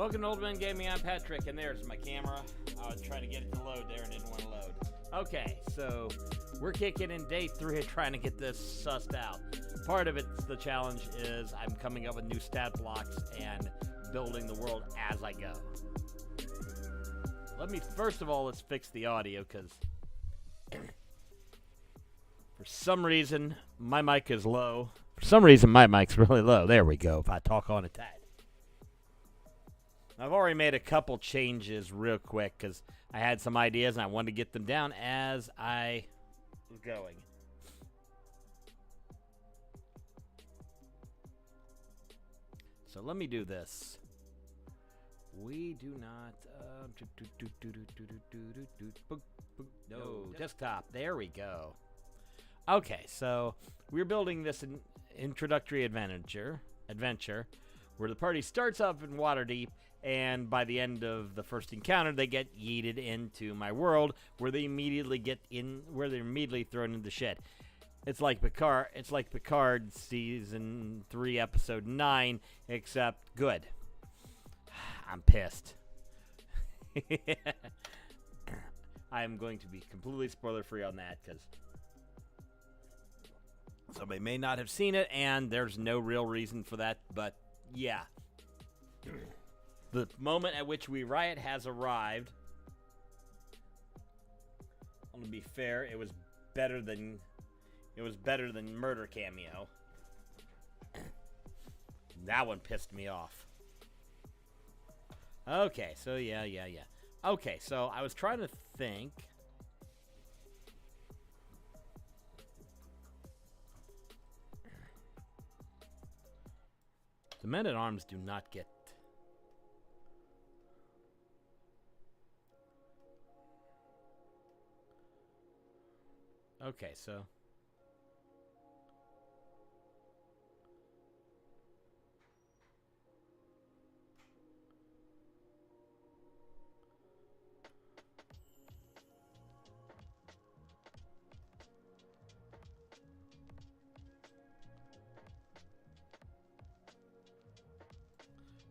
Welcome to Old Man Gaming. I'm Patrick, and there's my camera. I was trying to get it to load there and didn't want to load. Okay, so we're kicking in day 3 of trying to get this sussed out. Part of it's the challenge is I'm coming up with new stat blocks and building the world as I go. First of all, let's fix the audio, because for some reason my mic is low. For some reason my mic's really low. There we go, if I talk on a tad. I've already made a couple changes real quick because I had some ideas and I wanted to get them down as I was going. So let me do this. We do not. No, desktop. There we go. Okay, so we're building this introductory adventure where the party starts off in Waterdeep, and by the end of the first encounter, they get yeeted into my world, where they're immediately thrown into shit. It's like Picard season 3, episode 9, except good. I'm pissed. I'm going to be completely spoiler-free on that, because somebody may not have seen it, and there's no real reason for that, but yeah. The moment at which we riot has arrived. I'm gonna be fair, it was better than Murder Cameo. That one pissed me off. Okay, so yeah. Okay, so I was trying to think. The men-at-arms do not get... Okay, so...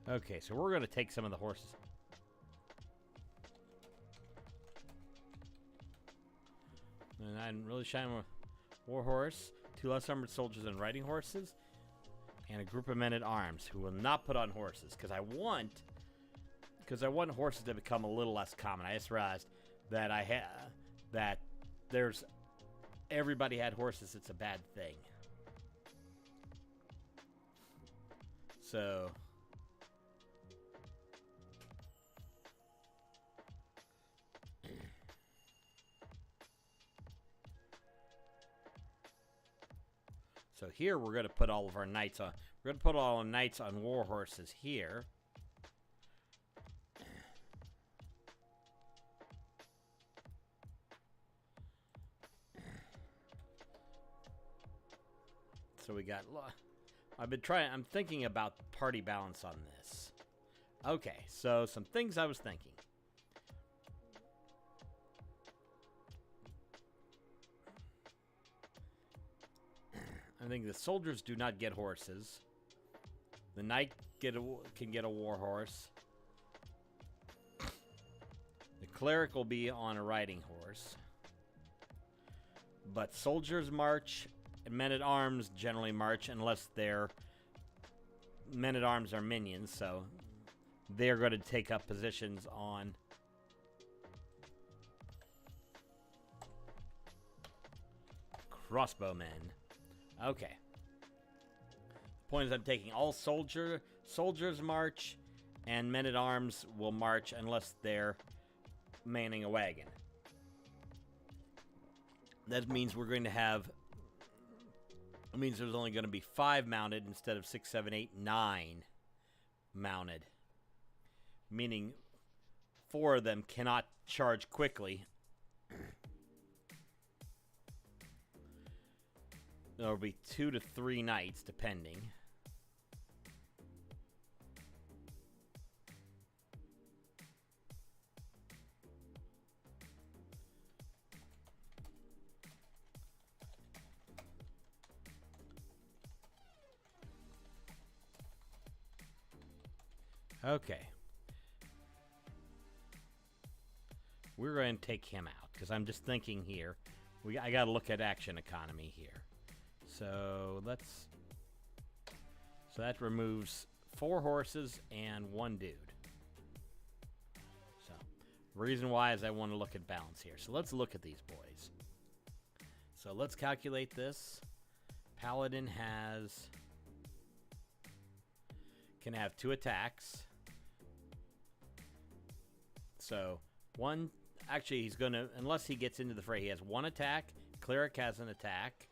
Okay, so we're going to take some of the horses. And I'm really shining with war horse, 2 less armored soldiers and riding horses, and a group of men-at-arms who will not put on horses, because I want horses to become a little less common. I just realized that everybody had horses. It's a bad thing. So... So here we're going to put all of our knights on. We're going to put all our knights on war horses here. So we got... I'm thinking about party balance on this. Okay, so some things I was thinking. I think the soldiers do not get horses. The knight can get a war horse. The cleric will be on a riding horse. But soldiers march, and men-at-arms generally march unless their men-at-arms are minions, so they're going to take up positions on... crossbowmen. Okay. The point is I'm taking all soldiers march, and men-at-arms will march unless they're manning a wagon. That means we're going to have... It means there's only going to be 5 mounted instead of 6, 7, 8, 9 mounted. Meaning 4 of them cannot charge quickly. There will be 2 to 3 knights, depending. Okay. we're going to take him out because I'm just thinking here. I got to look at action economy here. So let's. So that removes 4 horses and 1 dude. So the reason why is I want to look at balance here. So let's look at these boys. So let's calculate this. Paladin can have 2 attacks. So actually he's going to, unless he gets into the fray, he has 1 attack. Cleric has an attack.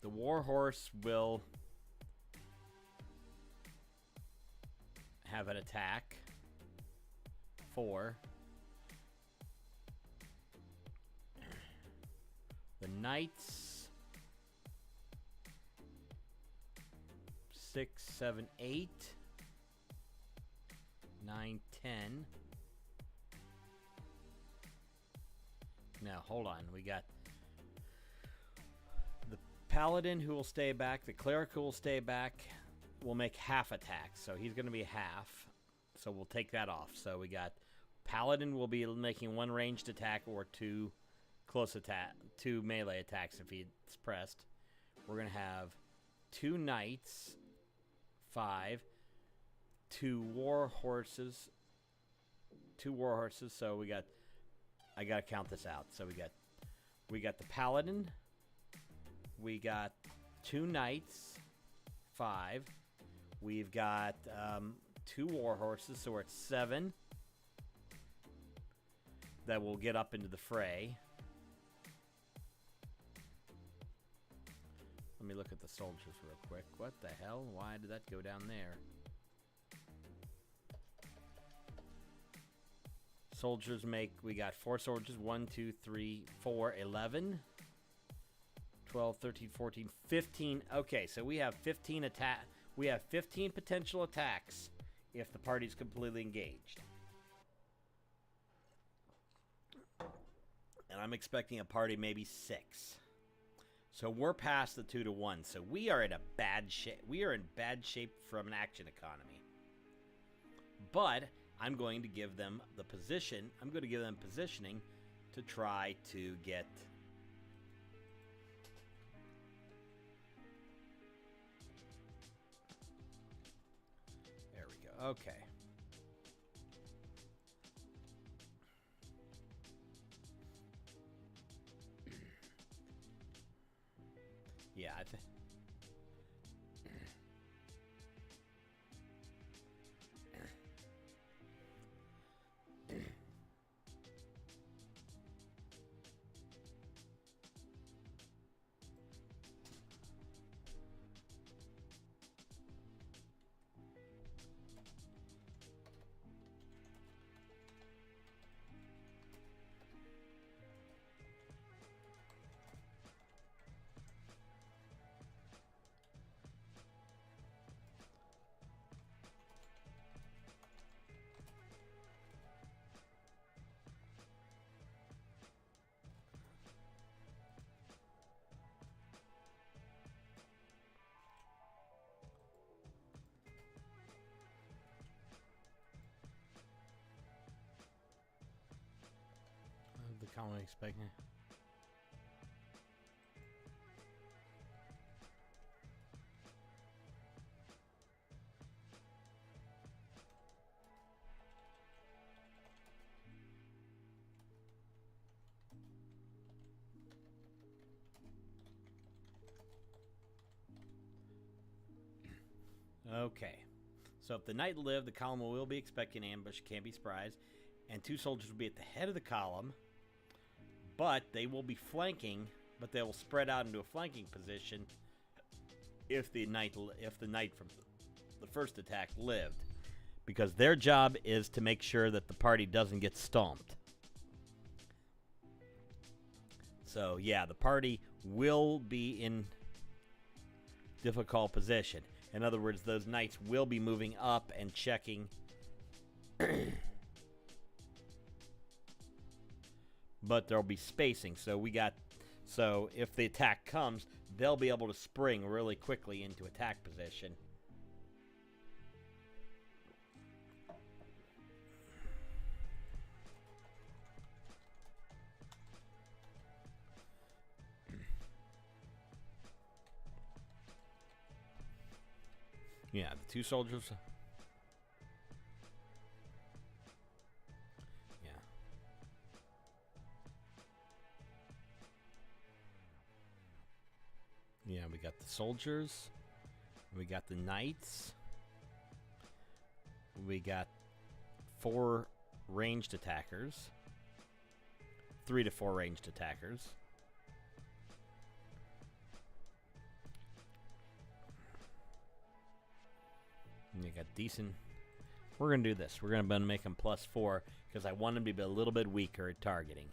The Warhorse will have an attack. 4. The Knights 6, 7, 8, 9, 10. Now hold on, we got the Paladin who will stay back, the Cleric who will stay back will make half attacks, so he's going to be half. So we'll take that off. So we got Paladin will be making 1 ranged attack or 2 close attack, 2 melee attacks if he's pressed. We're going to have 2 Knights, 5, 2 Warhorses, 2 Warhorses. So we got, I got to count this out. So we got the Paladin, we got 2 Knights, 5. We've got 2 Warhorses, so we're at 7 that will get up into the fray. Let me look at the soldiers real quick. What the hell? Why did that go down there? Soldiers we got 4 soldiers. 1, 2, 3, 4, 11. 12, 13, 14, 15. Okay, so we have 15 attack. We have 15 potential attacks if the party's completely engaged. And I'm expecting a party maybe 6. So we're past the 2 to 1. So we are in a bad shape. We are in bad shape from an action economy. But I'm going to give them the position. I'm going to give them positioning to try to get. There we go. Okay. Yeah, I think. The colony expecting. Okay. So if the knight lived, the column will be expecting ambush, can't be surprised, and 2 soldiers will be at the head of the column. But they will be flanking, but they will spread out into a flanking position if the knight from the first attack lived, because their job is to make sure that the party doesn't get stomped. So yeah, the party will be in difficult position. In other words, those knights will be moving up and checking. But there'll be spacing, so if the attack comes, they'll be able to spring really quickly into attack position Yeah, the 2 soldiers. Yeah. Yeah, we got the soldiers. We got the knights. We got 4 ranged attackers. 3 to 4 ranged attackers. And you got decent. We're going to do this. We're going to make them +4 because I want them to be a little bit weaker at targeting.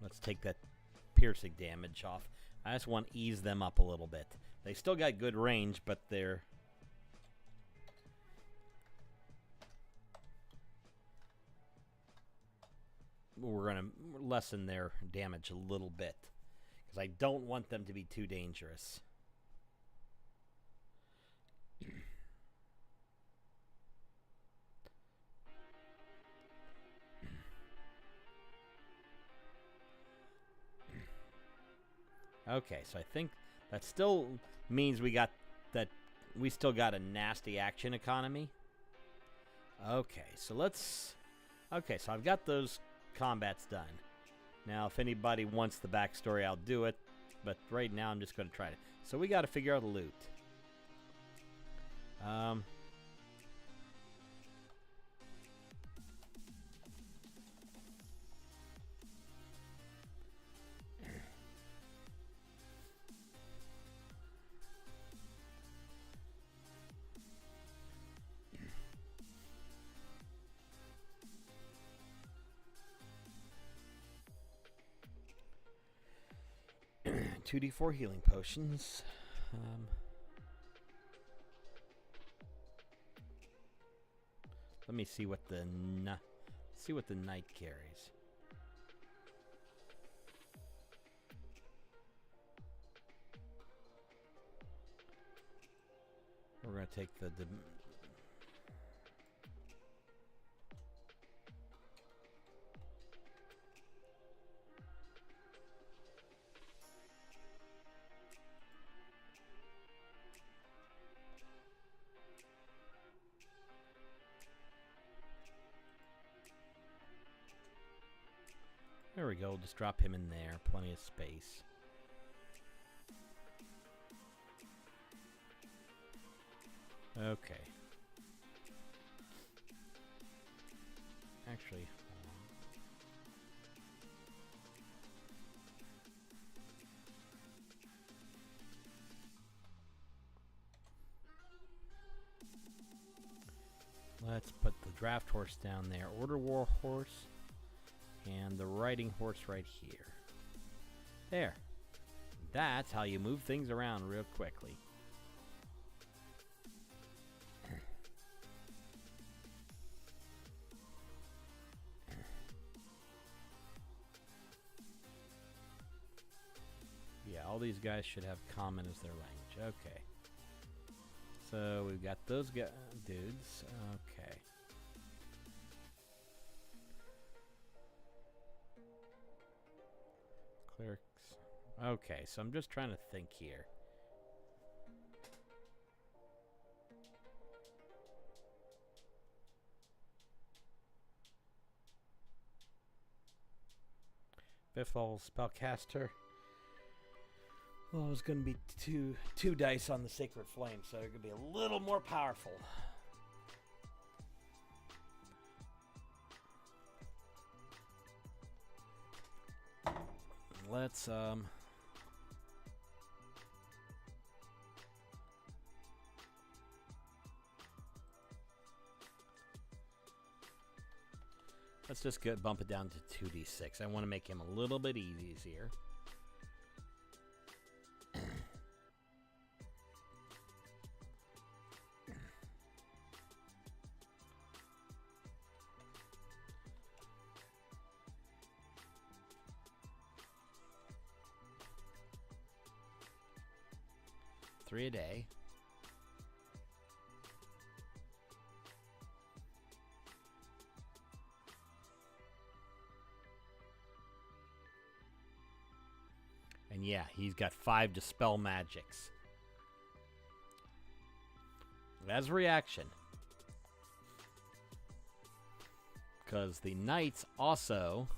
Let's take that piercing damage off. I just want to ease them up a little bit. They still got good range, but they're... We're going to lessen their damage a little bit. Because I don't want them to be too dangerous. Okay, so I think that still means we still got a nasty action economy. Okay, so let's... Okay, so I've got those combats done. Now, if anybody wants the backstory, I'll do it. But right now, I'm just going to try to... So we got to figure out a loot. Two D4 healing potions. Let me see what the knight carries. We're gonna take the There we go, just drop him in there. Plenty of space. Okay. Actually, let's put the draft horse down there. Order war horse. And the riding horse right here. There. That's how you move things around real quickly. Yeah, all these guys should have common as their language. Okay. So we've got those dudes. Okay. Clerics. Okay, so I'm just trying to think here. Fifth level spellcaster. Well, it's going to be two dice on the Sacred Flame, so they're going to be a little more powerful. Let's just bump it down to 2d6. I want to make him a little bit easier. Three a day. And yeah, he's got 5 Dispel Magics. As a reaction. Because the Knights also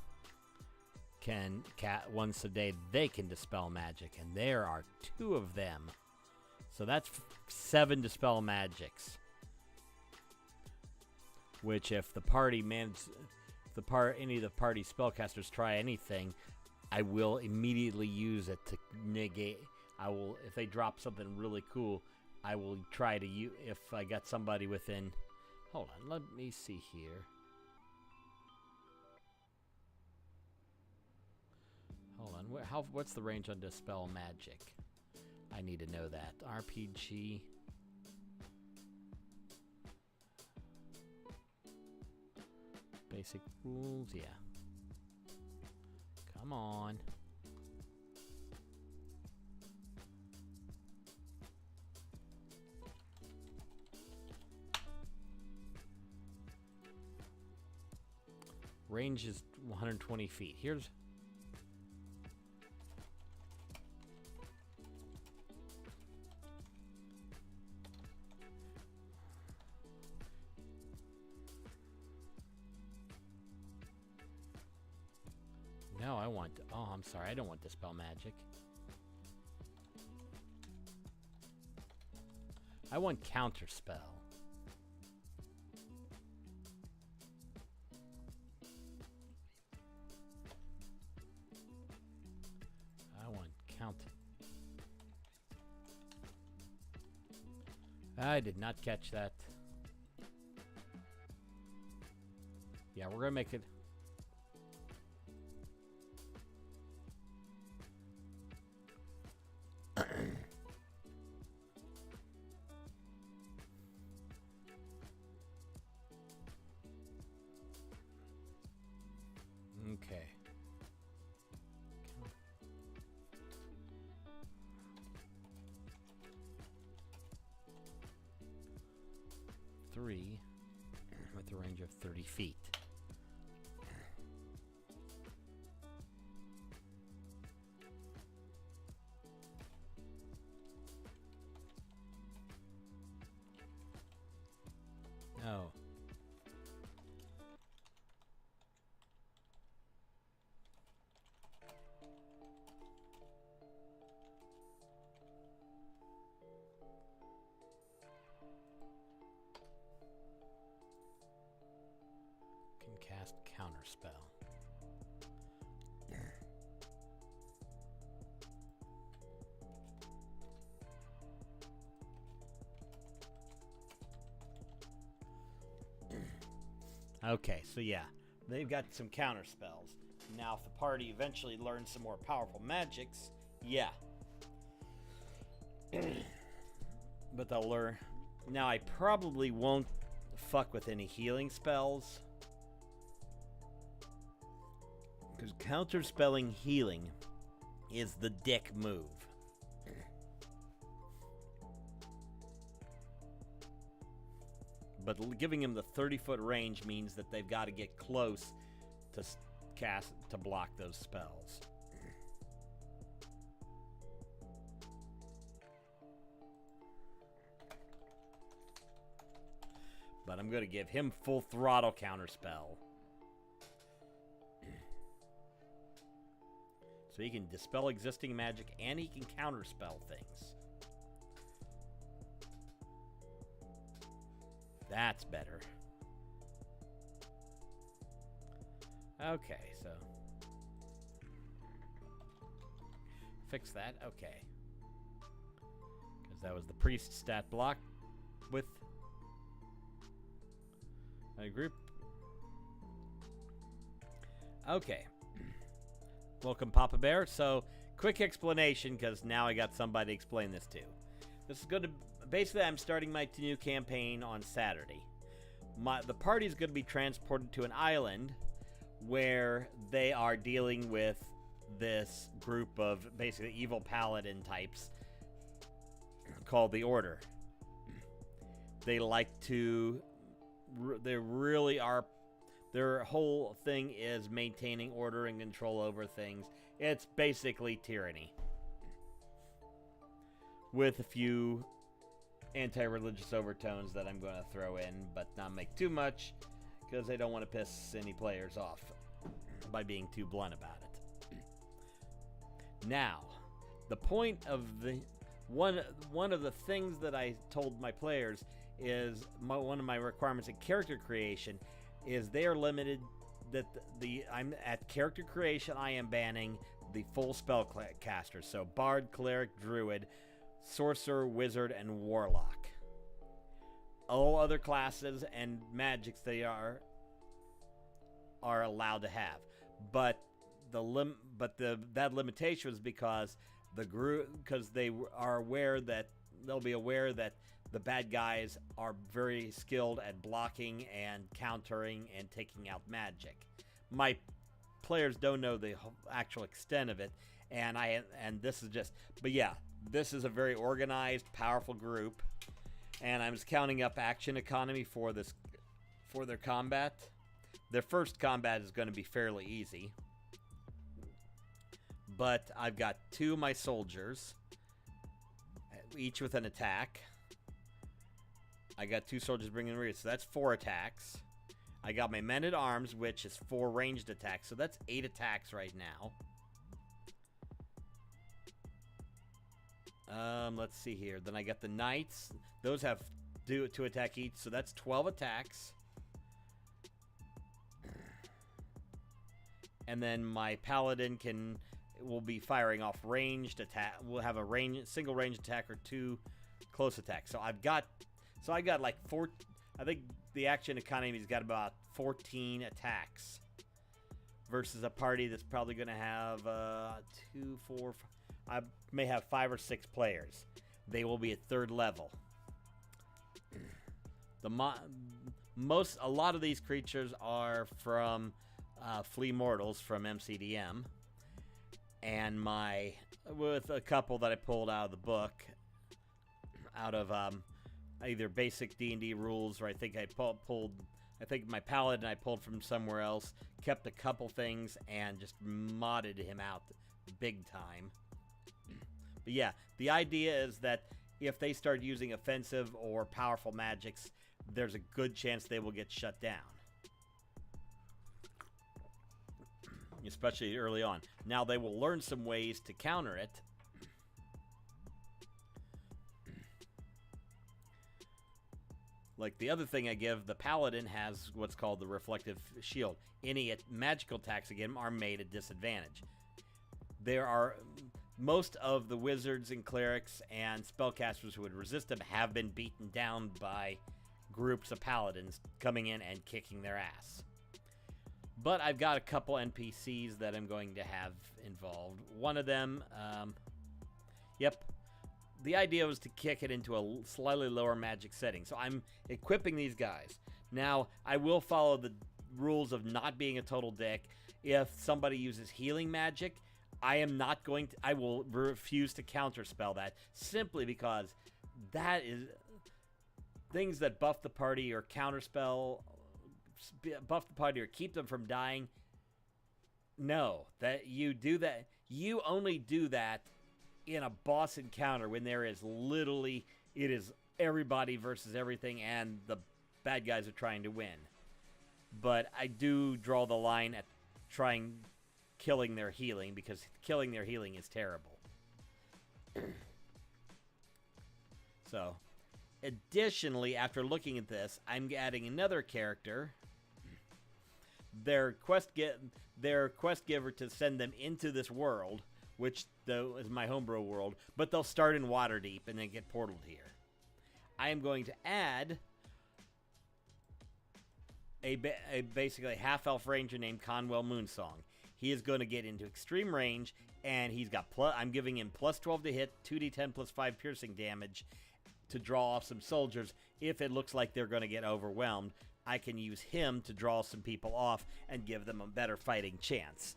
can, once a day, they can Dispel Magic. And there are 2 of them. So that's 7 Dispel Magics. Which if the party any of the party spellcasters try anything, I will immediately use it to negate. If they drop something really cool, I will try to use, if I got somebody within, hold on, let me see here. Hold on, what's the range on Dispel Magic? I need to know that. RPG. Basic rules, yeah. Come on. Range is 120 feet. Here's... No, I want... Oh, I'm sorry. I don't want Dispel Magic. I want Counterspell. I want Count... I did not catch that. Yeah, we're going to make it... Okay. 3 with a range of 30 feet. Oh. Can cast Counterspell. Okay, so yeah, they've got some counter spells. Now, if the party eventually learns some more powerful magics, yeah. But they'll learn. Now, I probably won't fuck with any healing spells. Because counterspelling healing is the dick move. But giving him the 30-foot range means that they've got to get close to block those spells. But I'm going to give him full throttle counterspell. So he can dispel existing magic and he can counterspell things. That's better. Okay, so fix that. Okay. Because that was the priest stat block with a group. Okay. Welcome, Papa Bear. So, quick explanation, because now I got somebody to explain this to. This is going to... Basically, I'm starting my new campaign on Saturday. The party is going to be transported to an island where they are dealing with this group of basically evil paladin types called the Order. They like to... They really are... Their whole thing is maintaining order and control over things. It's basically tyranny. with a few anti-religious overtones that I'm going to throw in, but not make too much, because I don't want to piss any players off by being too blunt about it. Now, the point of the one of the things that I told my players is one of my requirements in character creation is they are limited. That I'm at character creation. I am banning the full spell casters, so bard, cleric, druid, sorcerer, wizard, and warlock. All other classes and magics they are allowed to have, but that limitation was because they are aware that they'll be aware that the bad guys are very skilled at blocking and countering and taking out magic. My players don't know the actual extent of it, and this is just, but yeah, this is a very organized, powerful group, and I'm just counting up action economy for their combat. Their first combat is going to be fairly easy, but I've got 2 of my soldiers, each with an attack. I got 2 soldiers bringing rear, so that's 4 attacks. I got my men-at-arms, which is 4 ranged attacks, so that's 8 attacks right now. Let's see here. Then I got the knights. Those have 2 attack each, so that's 12 attacks. And then my paladin will be firing off ranged attack. We'll have a single ranged attack or 2 close attacks. So I got like 4. I think the action economy's got about 14 attacks versus a party that's probably going to have 2, 4. I may have 5 or 6 players. They will be at 3rd level. A lot of these creatures are from Flea Mortals from MCDM, and with a couple that I pulled out of the book, out of either basic D&D rules, or I think I pulled. I think my paladin I pulled from somewhere else, kept a couple things, and just modded him out big time. But yeah, the idea is that if they start using offensive or powerful magics, there's a good chance they will get shut down. Especially early on. Now they will learn some ways to counter it. Like the other thing I give, the paladin has what's called the reflective shield. Any magical attacks again are made at disadvantage. Most of the wizards and clerics and spellcasters who would resist them have been beaten down by groups of paladins coming in and kicking their ass. But I've got a couple NPCs that I'm going to have involved. One of them, the idea was to kick it into a slightly lower magic setting. So I'm equipping these guys. Now, I will follow the rules of not being a total dick. If somebody uses healing magic, I will refuse to counterspell that, simply because that is things that buff the party or counterspell, buff the party or keep them from dying. No, that you do that. You only do that in a boss encounter when there is literally, it is everybody versus everything and the bad guys are trying to win. But I do draw the line at killing their healing, because killing their healing is terrible. So, additionally, after looking at this, I'm adding another character. Their quest giver to send them into this world, which though is my homebrew world, but they'll start in Waterdeep and then get portaled here. I am going to add a basically half-elf ranger named Conwell Moonsong. He is going to get into extreme range, and he's got I'm giving him plus 12 to hit, 2d10 plus 5 piercing damage to draw off some soldiers. If it looks like they're going to get overwhelmed, I can use him to draw some people off and give them a better fighting chance.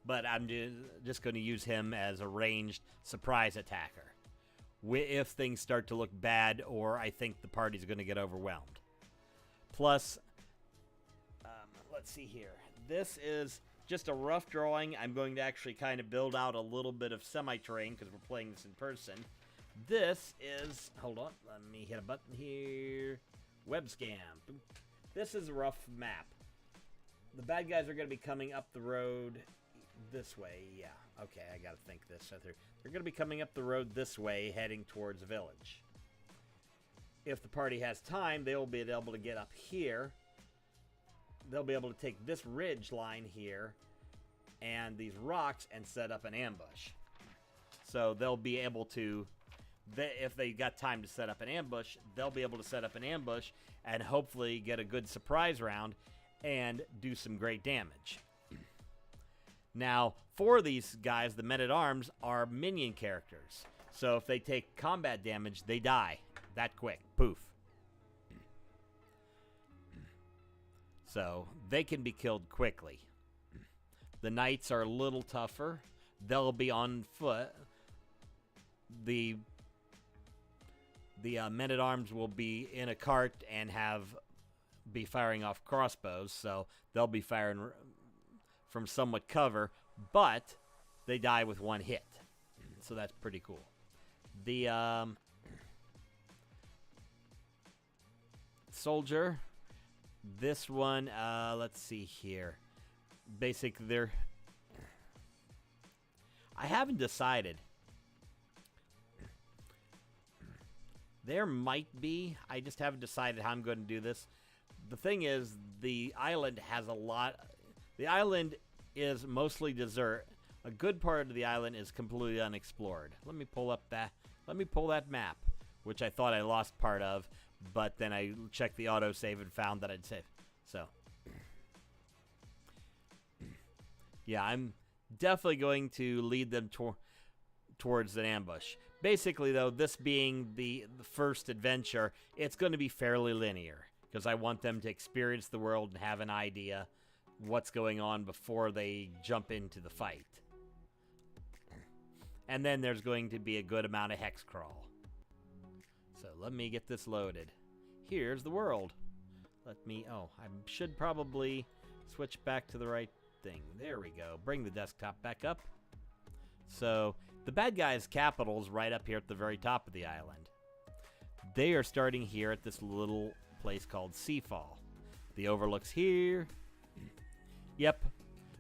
But I'm just going to use him as a ranged surprise attacker if things start to look bad or I think the party's going to get overwhelmed. Plus, let's see here. This is just a rough drawing. I'm going to actually kind of build out a little bit of semi-terrain because we're playing this in person. This is, hold on, let me hit a button here. Web scam. This is a rough map. The bad guys are going to be coming up the road this way. Yeah, okay, I got to think this through. They're going to be coming up the road this way, heading towards a village. If the party has time, they'll be able to get up here. They'll be able to take this ridge line here and these rocks and set up an ambush. So they'll be able to, if they got time to set up an ambush, they'll be able to set up an ambush and hopefully get a good surprise round and do some great damage. Now, for these guys, the men-at-arms are minion characters. So if they take combat damage, they die that quick. Poof. So they can be killed quickly. The knights are a little tougher. They'll be on foot. The men-at-arms will be in a cart and be firing off crossbows, so they'll be firing from somewhat cover, but they die with one hit. So that's pretty cool. The soldier, this one, let's see here. Basically, I haven't decided. There might be. I just haven't decided how I'm going to do this. The thing is, the island has a lot. The island is mostly desert. A good part of the island is completely unexplored. Let me pull that map, which I thought I lost part of, but then I checked the autosave and found that I'd saved. So, yeah, I'm definitely going to lead them towards an ambush. Basically, though, this being the first adventure, it's going to be fairly linear because I want them to experience the world and have an idea what's going on before they jump into the fight. And then there's going to be a good amount of hex crawl. So let me get this loaded. Here's the world. I should probably switch back to the right thing. There we go. Bring the desktop back up. So the bad guys' capital is right up here at the very top of the island. They are starting here at this little place called Seafall. The overlook's here. Yep.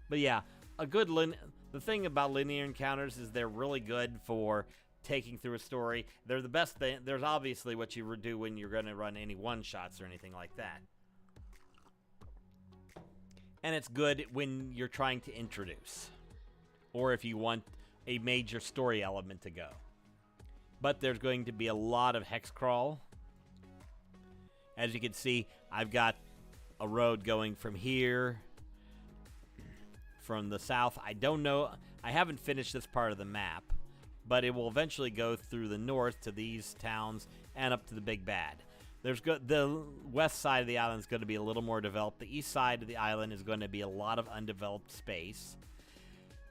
But yeah, the thing about linear encounters is they're really good for taking through a story. They're the best thing. There's obviously what you do when you're going to run any one-shots or anything like that. And it's good when you're trying to introduce, or if you want a major story element to go. But there's going to be a lot of hex crawl. As you can see, I've got a road going from here, from the south. I don't know. I haven't finished this part of the map, but it will eventually go through the north to these towns and up to the big bad. The west side of the island is going to be a little more developed. The east side of the island is going to be a lot of undeveloped space.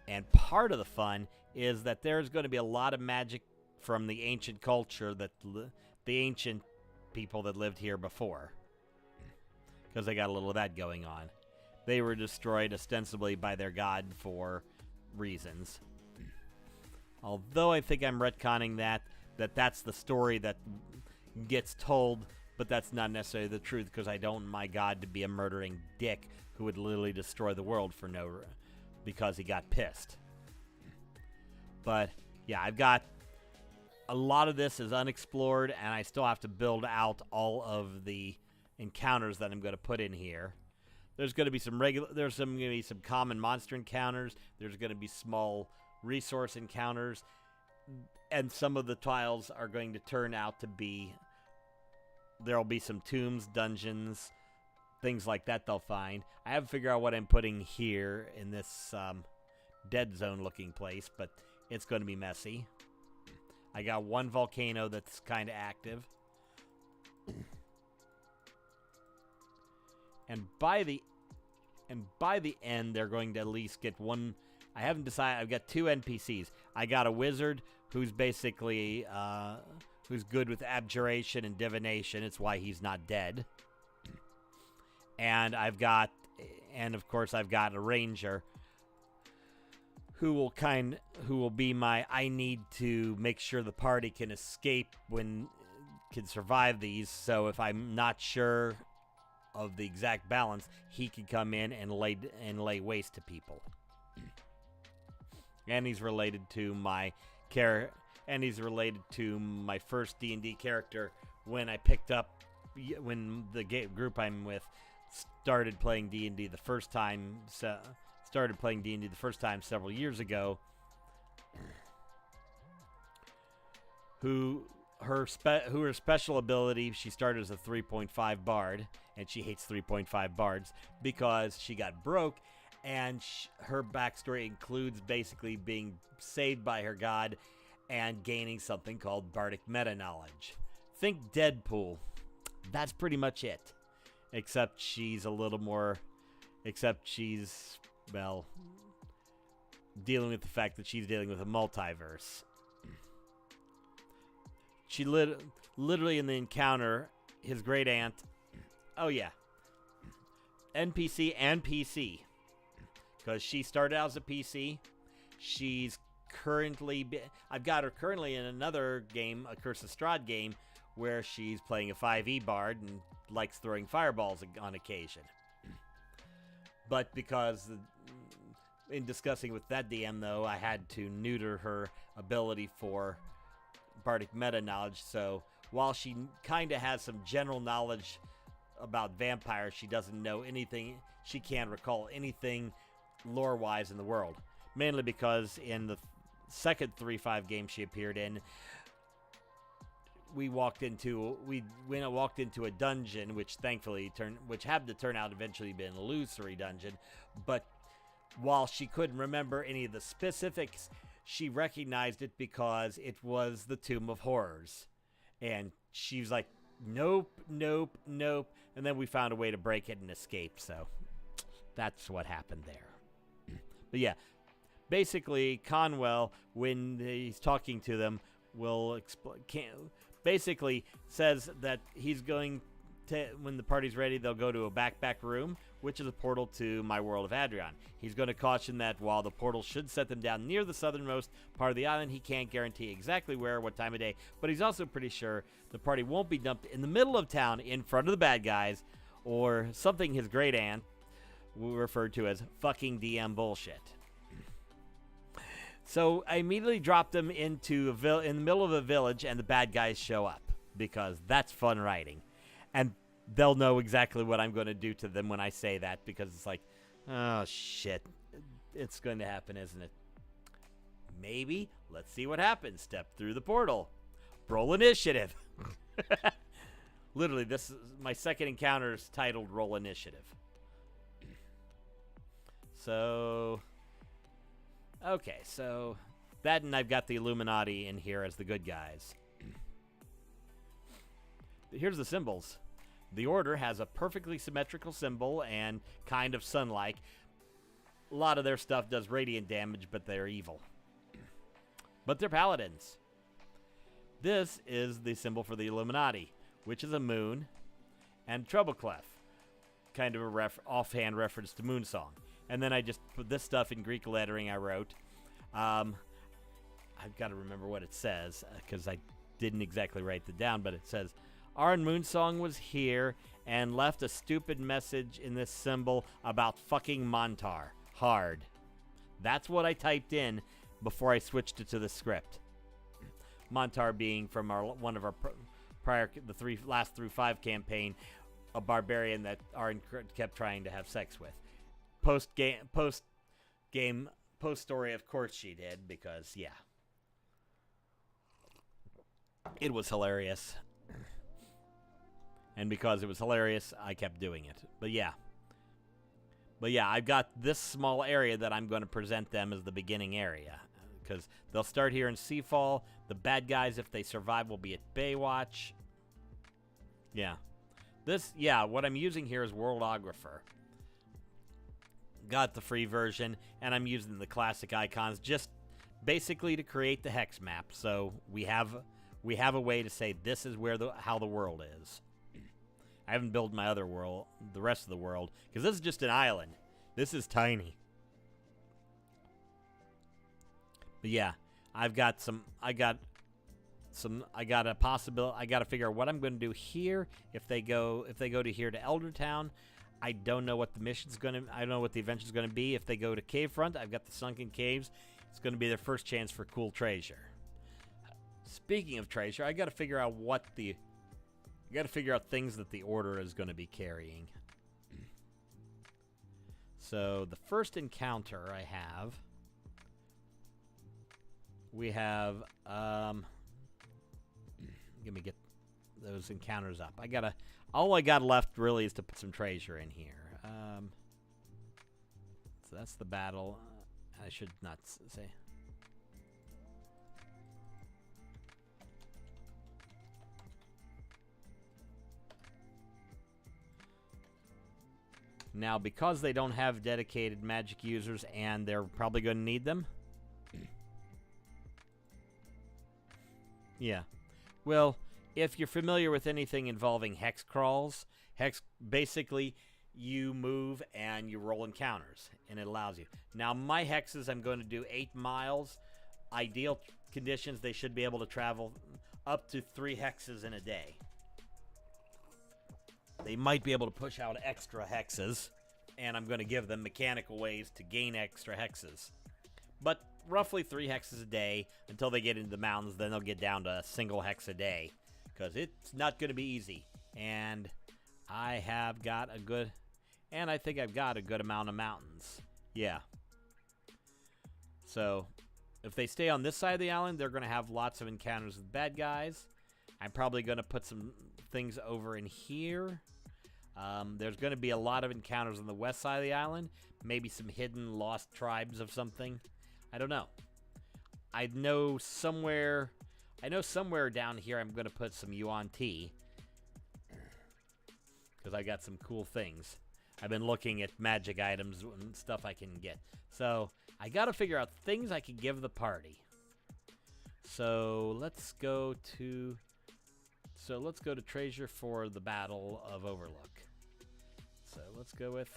And part of the fun is that there's going to be a lot of magic from the ancient culture, that the ancient people that lived here before. Because they got a little of that going on. They were destroyed ostensibly by their god for reasons. Although I think I'm retconning that's the story that gets told, but that's not necessarily the truth, because I don't want my god to be a murdering dick who would literally destroy the world for because he got pissed. But yeah, I've got a lot of this is unexplored, and I still have to build out all of the encounters that I'm going to put in here. There's going to be some common monster encounters. There's going to be small resource encounters, and some of the tiles are going to turn out to be, there'll be some tombs, dungeons, things like that they'll find. I haven't figured out what I'm putting here in this dead zone looking place, but it's going to be messy. I got one volcano that's kind of active. And by the end, they're going to at least get one. I haven't decided. I've got two NPCs. I got a wizard who's basically who's good with abjuration and divination. It's why he's not dead. And of course, I've got a ranger who will be my I need to make sure the party can escape can survive these. So if I'm not sure of the exact balance, he can come in and lay waste to people. And he's related to my first D&D character when the group I'm with started playing D&D the first time. Several years ago. Her special ability, she started as a 3.5 bard, and she hates 3.5 bards because she got broke, and her backstory includes basically being saved by her god and gaining something called bardic meta knowledge. Think Deadpool. That's pretty much it. Except she's dealing with the fact that she's dealing with a multiverse. She literally in the encounter, his great aunt. Oh yeah, NPC and PC, because she started out as a PC. She's I've got her currently in another game, a Curse of Strahd game, where she's playing a 5e bard and likes throwing fireballs on occasion. But because in discussing with that DM, though, I had to neuter her ability for bardic meta knowledge. So while she kind of has some general knowledge about vampires, she doesn't know anything. She can't recall anything lore-wise in the world. Mainly because in the second 3.5 game she appeared in, we walked into a dungeon, which thankfully happened to turn out eventually be an illusory dungeon. But while she couldn't remember any of the specifics, she recognized it because it was the Tomb of Horrors. And she was like, nope, nope, nope. And then we found a way to break it and escape. So that's what happened there. But yeah, basically Conwell, when he's talking to them, basically says that he's going to, when the party's ready, they'll go to a back room, which is a portal to my world of Adrian. He's going to caution that while the portal should set them down near the southernmost part of the island, he can't guarantee exactly where, what time of day, but he's also pretty sure the party won't be dumped in the middle of town in front of the bad guys, or something his great aunt referred to as fucking DM bullshit. So I immediately dropped them in the middle of a village, and the bad guys show up, because that's fun writing. And they'll know exactly what I'm going to do to them when I say that, because it's like, oh, shit. It's going to happen, isn't it? Maybe. Let's see what happens. Step through the portal. Roll initiative. Literally, this is my second encounter is titled Roll Initiative. So... okay, so that, and I've got the Illuminati in here as the good guys. Here's the symbols. The Order has a perfectly symmetrical symbol and kind of sun-like. A lot of their stuff does radiant damage, but they're evil. But they're paladins. This is the symbol for the Illuminati, which is a moon and treble clef. Kind of a offhand reference to Moonsong. And then I just put this stuff in Greek lettering I wrote. I've got to remember what it says, because I didn't exactly write it down, but it says, our Moonsong was here and left a stupid message in this symbol about fucking Montar. Hard. That's what I typed in before I switched it to the script. Montar being from one of our last through 5 campaign, a barbarian that Arn kept trying to have sex with. Post story, of course she did, because yeah, it was hilarious, and because it was hilarious, I kept doing it. But yeah, I've got this small area that I'm going to present them as the beginning area, because they'll start here in Seafall. The bad guys, if they survive, will be at Baywatch. What I'm using here is Worldographer. Got the free version, and I'm using the classic icons just basically to create the hex map. So we have a way to say this is how the world is. I haven't built my other world, the rest of the world, because this is just an island. This is tiny. But yeah, I got a possibility. I got to figure out what I'm going to do here. If they go to here to Eldertown, I don't know what the mission's going to. I don't know what the adventure's going to be. If they go to Cavefront, I've got the Sunken Caves. It's going to be their first chance for cool treasure. Speaking of treasure, I got to figure out things that the Order is going to be carrying. So the first encounter I have, we have. Let me get those encounters up. All I got left really is to put some treasure in here. So that's the battle. I should not say. Now, because they don't have dedicated magic users and they're probably going to need them. Yeah. Well, if you're familiar with anything involving hex crawls, basically you move and you roll encounters, and it allows you. Now, my hexes, I'm going to do 8 miles. Ideal conditions, they should be able to travel up to 3 hexes in a day. They might be able to push out extra hexes, and I'm going to give them mechanical ways to gain extra hexes. But roughly 3 hexes a day until they get into the mountains. Then they'll get down to a single hex a day, because it's not going to be easy. And I think I've got a good amount of mountains. Yeah. So if they stay on this side of the island, they're going to have lots of encounters with bad guys. I'm probably going to put some things over in here. There's going to be a lot of encounters on the west side of the island. Maybe some hidden lost tribes of something. I don't know. I know somewhere down here I'm going to put some Yuan tea. Because I got some cool things. I've been looking at magic items and stuff I can get. So I got to figure out things I can give the party. So let's go to treasure for the Battle of Overlook. So let's go with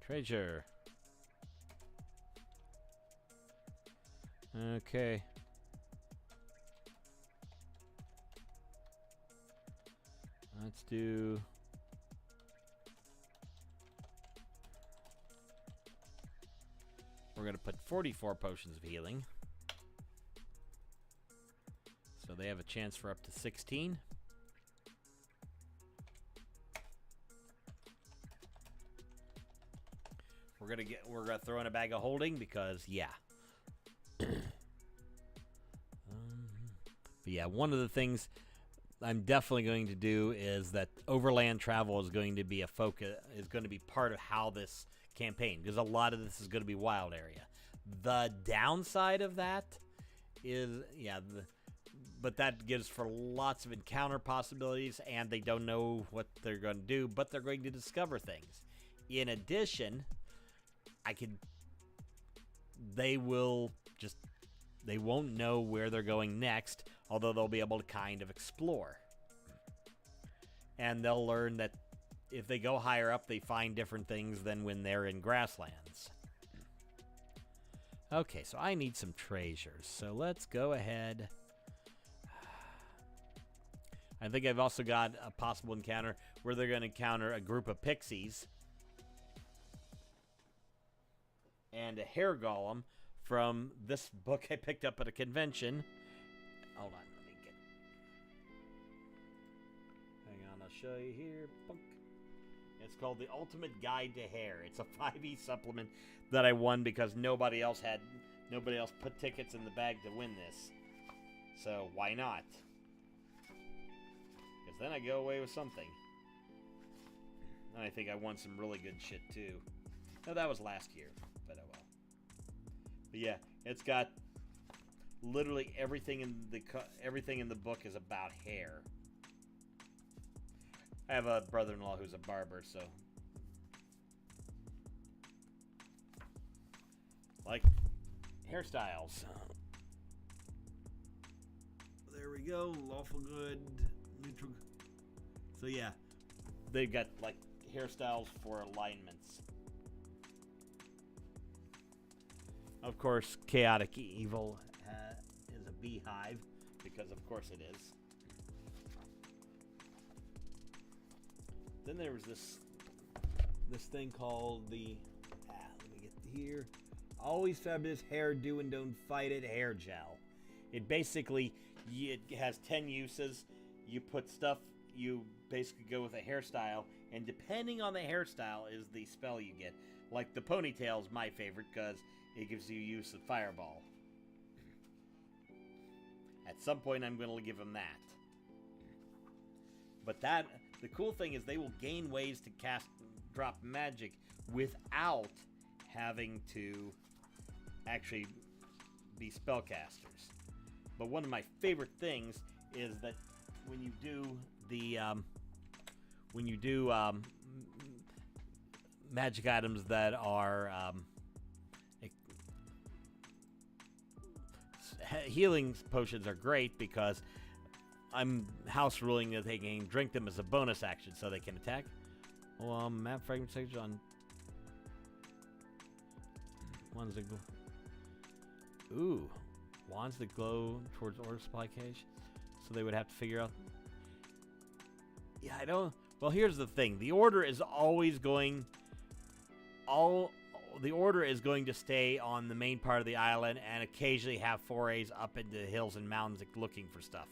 treasure. Okay. Let's do we're going to put 44 potions of healing. So they have a chance for up to 16. We're gonna throw in a bag of holding because yeah. But yeah, one of the things I'm definitely going to do is that overland travel is going to be is going to be part of how this campaign, because a lot of this is going to be wild area. The downside of that is, but that gives for lots of encounter possibilities, and they don't know what they're going to do, but they're going to discover things. In addition, they won't know where they're going next, although they'll be able to kind of explore. And they'll learn that if they go higher up, they find different things than when they're in grasslands. Okay, so I need some treasures. So let's go ahead. I think I've also got a possible encounter where they're going to encounter a group of pixies and a hair golem from this book I picked up at a convention. Hold on, let me get. Hang on, I'll show you here. Bunk. It's called The Ultimate Guide to Hair. It's a 5e supplement that I won because nobody else put tickets in the bag to win this. So why not? Because then I go away with something. And I think I won some really good shit too. No, that was last year, but oh well. But yeah, it's got literally everything in the book is about hair. I have a brother-in-law who's a barber, so like hairstyles. There we go, lawful good, neutral. So yeah, they've got like hairstyles for alignments. Of course, chaotic evil is a beehive, because of course it is. Then there was this thing called the, let me get here, Always Fabulous Hair Do and Don't Fight It hair gel. It basically, it has 10 uses. You put stuff, you basically go with a hairstyle, and depending on the hairstyle is the spell you get. Like the ponytail is my favorite because it gives you use of Fireball. At some point I'm going to give him that. But the cool thing is they will gain ways to drop magic without having to actually be spellcasters. But one of my favorite things is that when you do the magic items that are healing potions are great because I'm house ruling that they can drink them as a bonus action so they can attack. Well, map fragment section on ones that glow. Ooh, wands that glow towards order supply cache. So they would have to figure out. Yeah, I don't. Well, here's the thing: the order is always going. The order is going to stay on the main part of the island and occasionally have forays up into hills and mountains looking for stuff.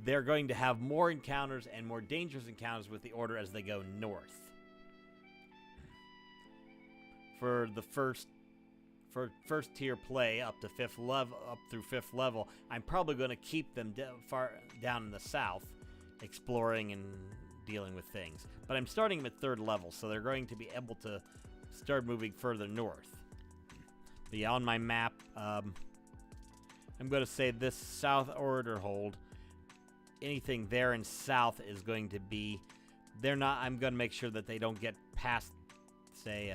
They're going to have more encounters and more dangerous encounters with the order as they go north. For the first tier play up to through fifth level, I'm probably going to keep them far down in the south, exploring and dealing with things. But I'm starting them at third level, so they're going to be able to start moving further north. But yeah, on my map, I'm going to say this south order hold. Anything there in south is going to be. They're not. I'm going to make sure that they don't get past, say,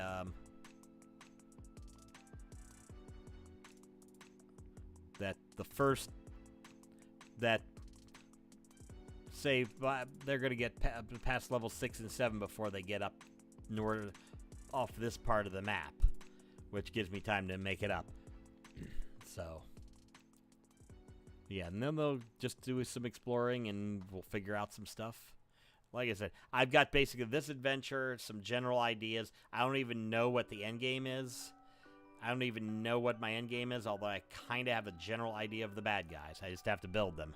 that the first that say they're going to get past level 6 and 7 before they get up north off this part of the map, which gives me time to make it up. So yeah, and then they'll just do some exploring and we'll figure out some stuff. Like I said, I've got basically this adventure, some general ideas. I don't even know what the end game is. I don't even know what my end game is, although I kind of have a general idea of the bad guys. I just have to build them.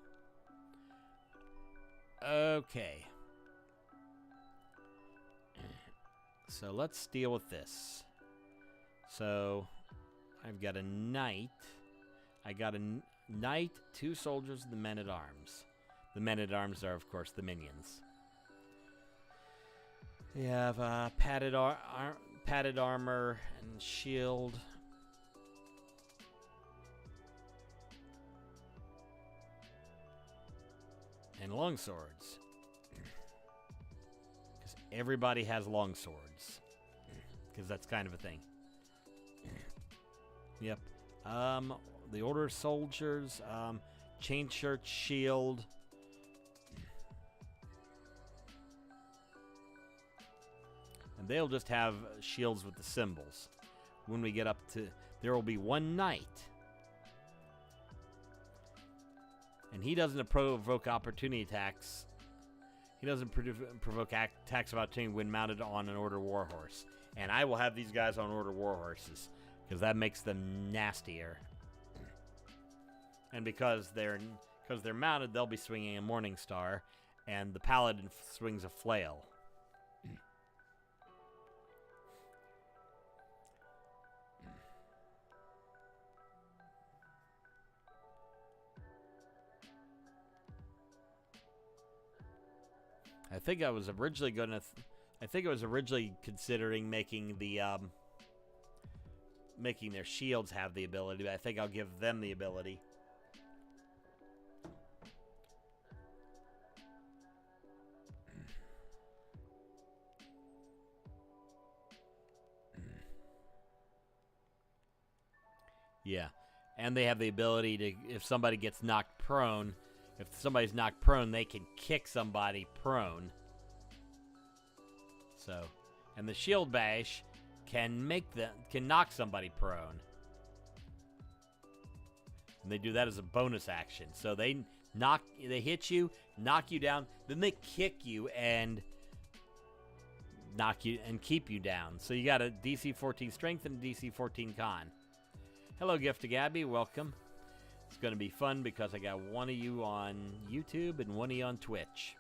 Okay. So let's deal with this. So I've got a knight. I got a knight, 2 soldiers, and the men-at-arms. The men-at-arms are, of course, the minions. We have padded armor and shield. And long swords. Because everybody has long swords. Because that's kind of a thing. Yep. The Order of Soldiers, chain shirt, shield. And they'll just have shields with the symbols. When we get up to, there will be one knight. And he doesn't provoke opportunity attacks. He doesn't provoke attacks of opportunity when mounted on an Order Warhorse. And I will have these guys on Order Warhorses, because that makes them nastier. And because they're mounted, they'll be swinging a Morning Star, and the Paladin swings a flail. I think I was originally considering making the making their shields have the ability, but I think I'll give them the ability. Yeah, and they have the ability to, if somebody gets knocked prone, if somebody's knocked prone, they can kick somebody prone. So, and the shield bash can knock somebody prone. And they do that as a bonus action. So they hit you, knock you down, then they kick you and knock you and keep you down. So you got a DC 14 strength and a DC 14 con. Hello, Gift to Gabby. Welcome. It's going to be fun because I got one of you on YouTube and one of you on Twitch.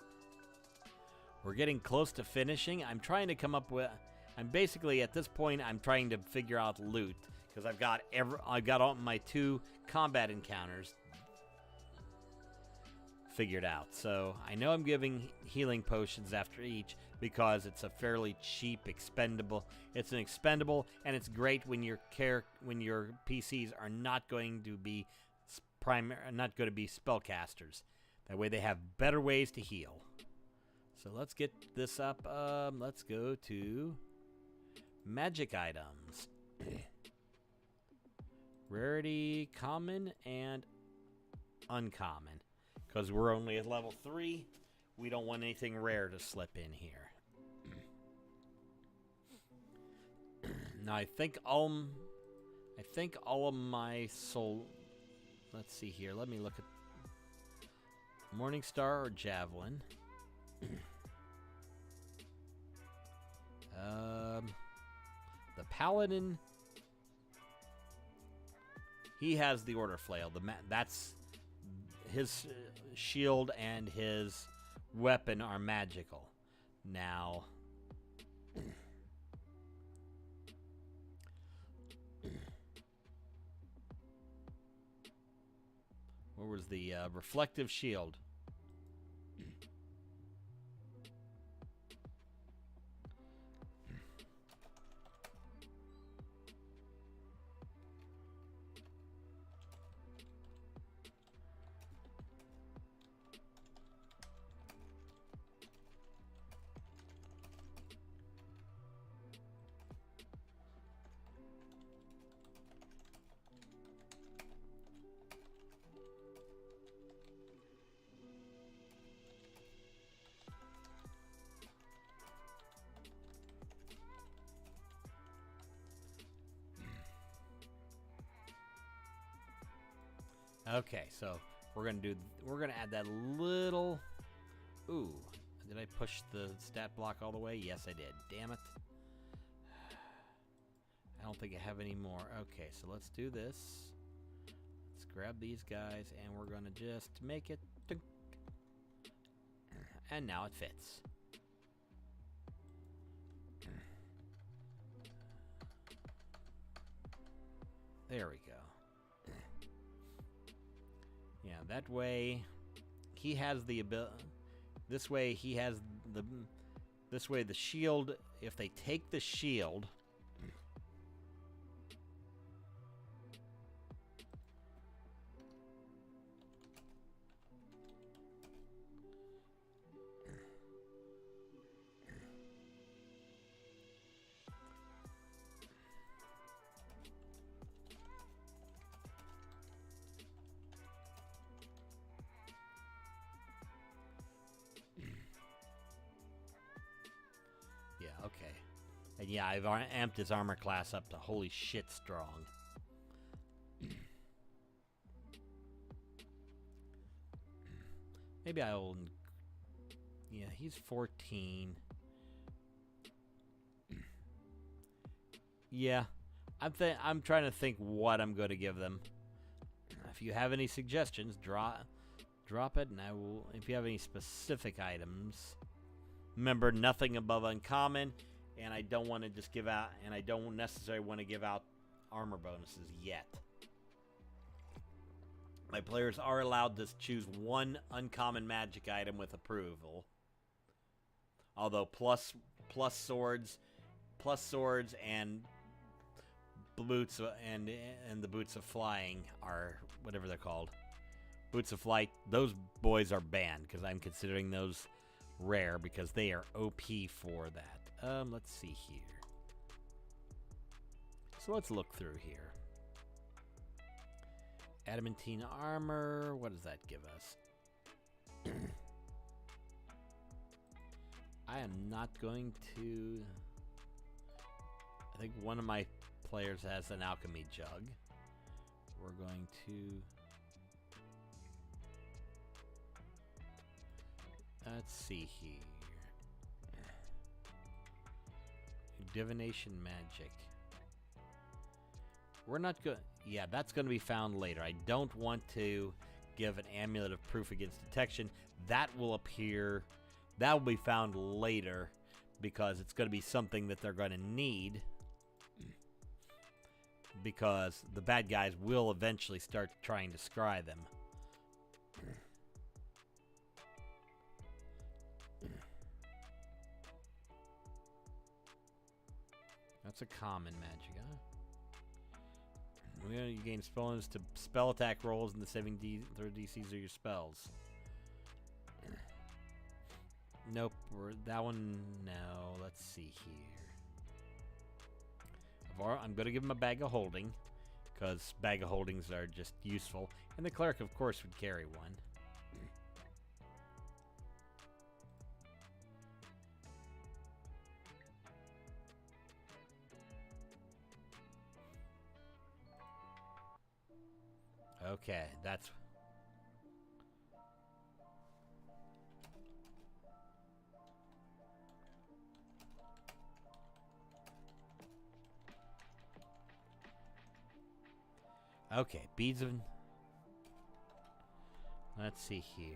We're getting close to finishing. I'm trying to come up with... I'm basically, at this point, I'm trying to figure out loot. Because I've got all my 2 combat encounters figured out. So I know I'm giving healing potions after each because it's a fairly cheap expendable. It's an expendable, and it's great when your PCs are not going to be spellcasters. That way they have better ways to heal. So let's get this up. Let's go to magic items. Rarity, common, and uncommon. Because we're only at level 3, we don't want anything rare to slip in here. Now I think all of my soul. Let's see here. Let me look at Morningstar or Javelin. The Paladin. He has the Order Flail. That's his shield and his weapon are magical. Now, what was the reflective shield? Okay, so we're gonna add that little. Ooh, did I push the stat block all the way? Yes, I did. Damn it. I don't think I have any more. Okay, so let's do this. Let's grab these guys, and we're gonna just make it. And now it fits. There we go. Yeah, that way he has the ability. This way he has the. This way the shield. If they take the shield. Yeah, okay. And yeah, I've amped his armor class up to holy shit strong. Maybe I'll... Yeah, he's 14. Yeah, I'm trying to think what I'm going to give them. If you have any suggestions, drop it, and I will... If you have any specific items... Remember, nothing above uncommon, and I don't want to just give out, and I don't necessarily want to give out armor bonuses yet. My players are allowed to choose one uncommon magic item with approval. Although plus swords and boots and the boots of flying are whatever they're called. Boots of flight, those boys are banned because I'm considering those rare because they are OP for that. Let's see here. So let's look through here. Adamantine armor, what does that give us? I am not going to... I think one of my players has an alchemy jug. We're going to... Let's see here. Divination magic. We're not good. Yeah, that's going to be found later. I don't want to give an amulet of proof against detection. That will appear. That will be found later because it's going to be something that they're going to need. Because the bad guys will eventually start trying to scry them. That's a common magic, huh? You gain spells to spell attack rolls and the saving DCs of your spells. Nope, that one, no. Let's see here. I'm going to give him a bag of holding, because bag of holdings are just useful. And the cleric, of course, would carry one. Okay, that's... Okay, beads of... Let's see here.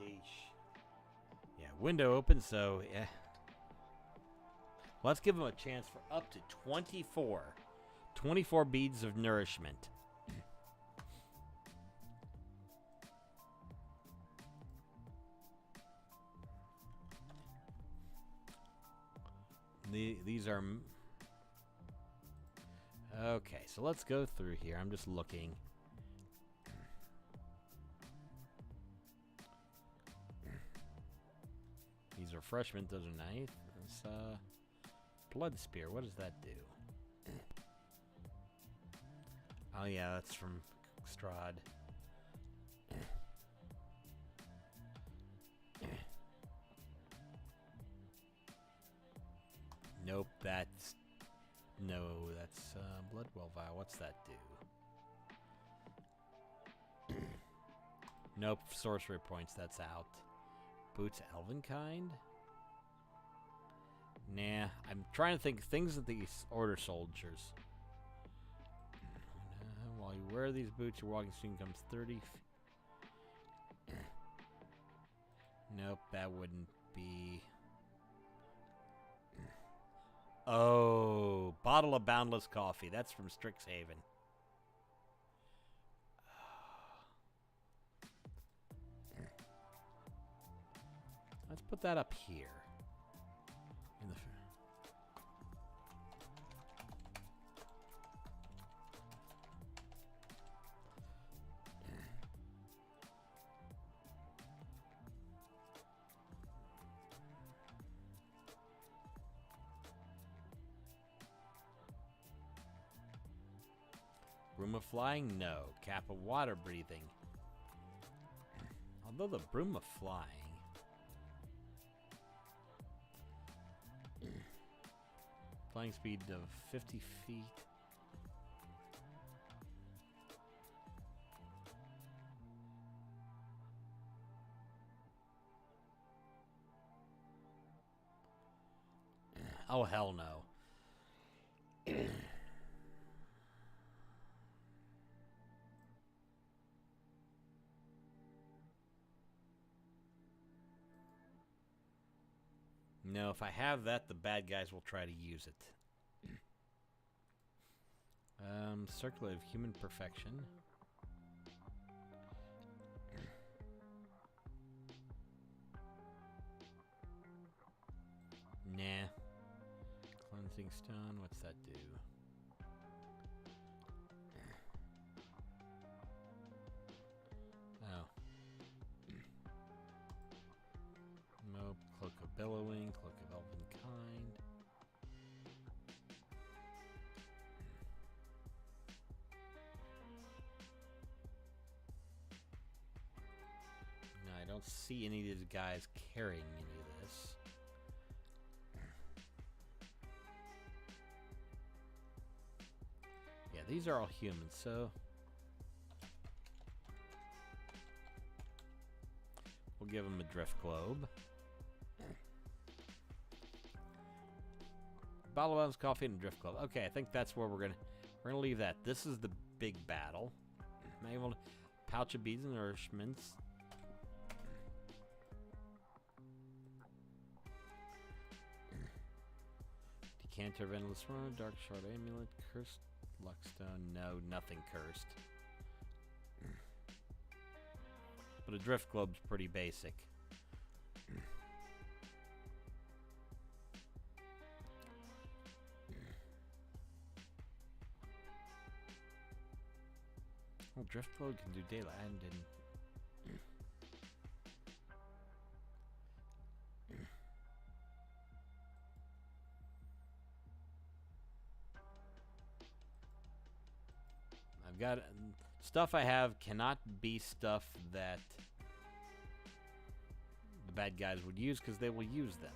Yeesh. Yeah, window open, so yeah. Let's give them a chance for up to 24. 24 beads of nourishment. These are... Okay, so let's go through here. I'm just looking. These are refreshment. Those are nice. It's, blood spear. What does that do? Oh, yeah, that's from Strahd. Nope, that's... No, that's Bloodwell Vial. What's that do? Nope, sorcery points, that's out. Boots Elvenkind? Nah, I'm trying to think things that these Order soldiers. While you wear these boots, your walking speed comes 30 feet. Nope, that wouldn't be... Oh, bottle of Boundless Coffee. That's from Strixhaven. Let's put that up here. In the Broom of Flying? No. Cap of Water Breathing. Although the Broom of Flying... Flying speed of 50 feet. Oh, hell no. No, if I have that, the bad guys will try to use it. Circlet of Human Perfection. Nah. Cleansing Stone, what's that do? Oh. Nope. Cloak of Billowing, Cloak of Elvenkind. No, I don't don't see any of these guys carrying any of this. Yeah, these are all humans, so we'll give them a drift globe. Bottle of coffee and a drift globe. Okay, I think that's where we're gonna leave that. This is the big battle. Maybe pouch of beads and nourishments. Decanter of endless run, dark shard amulet, cursed luckstone. No, nothing cursed. But a drift globe's pretty basic. Well, drift globe can do daylight. I didn't. I've got stuff I have cannot be stuff that the bad guys would use because they will use them.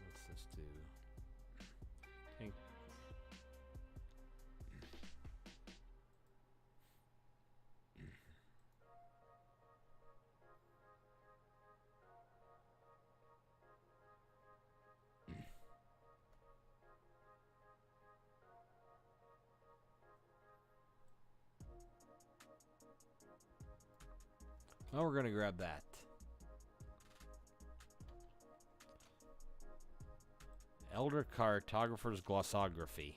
What's this do? Tank. Oh, we're gonna grab that. Elder Cartographer's Glossography.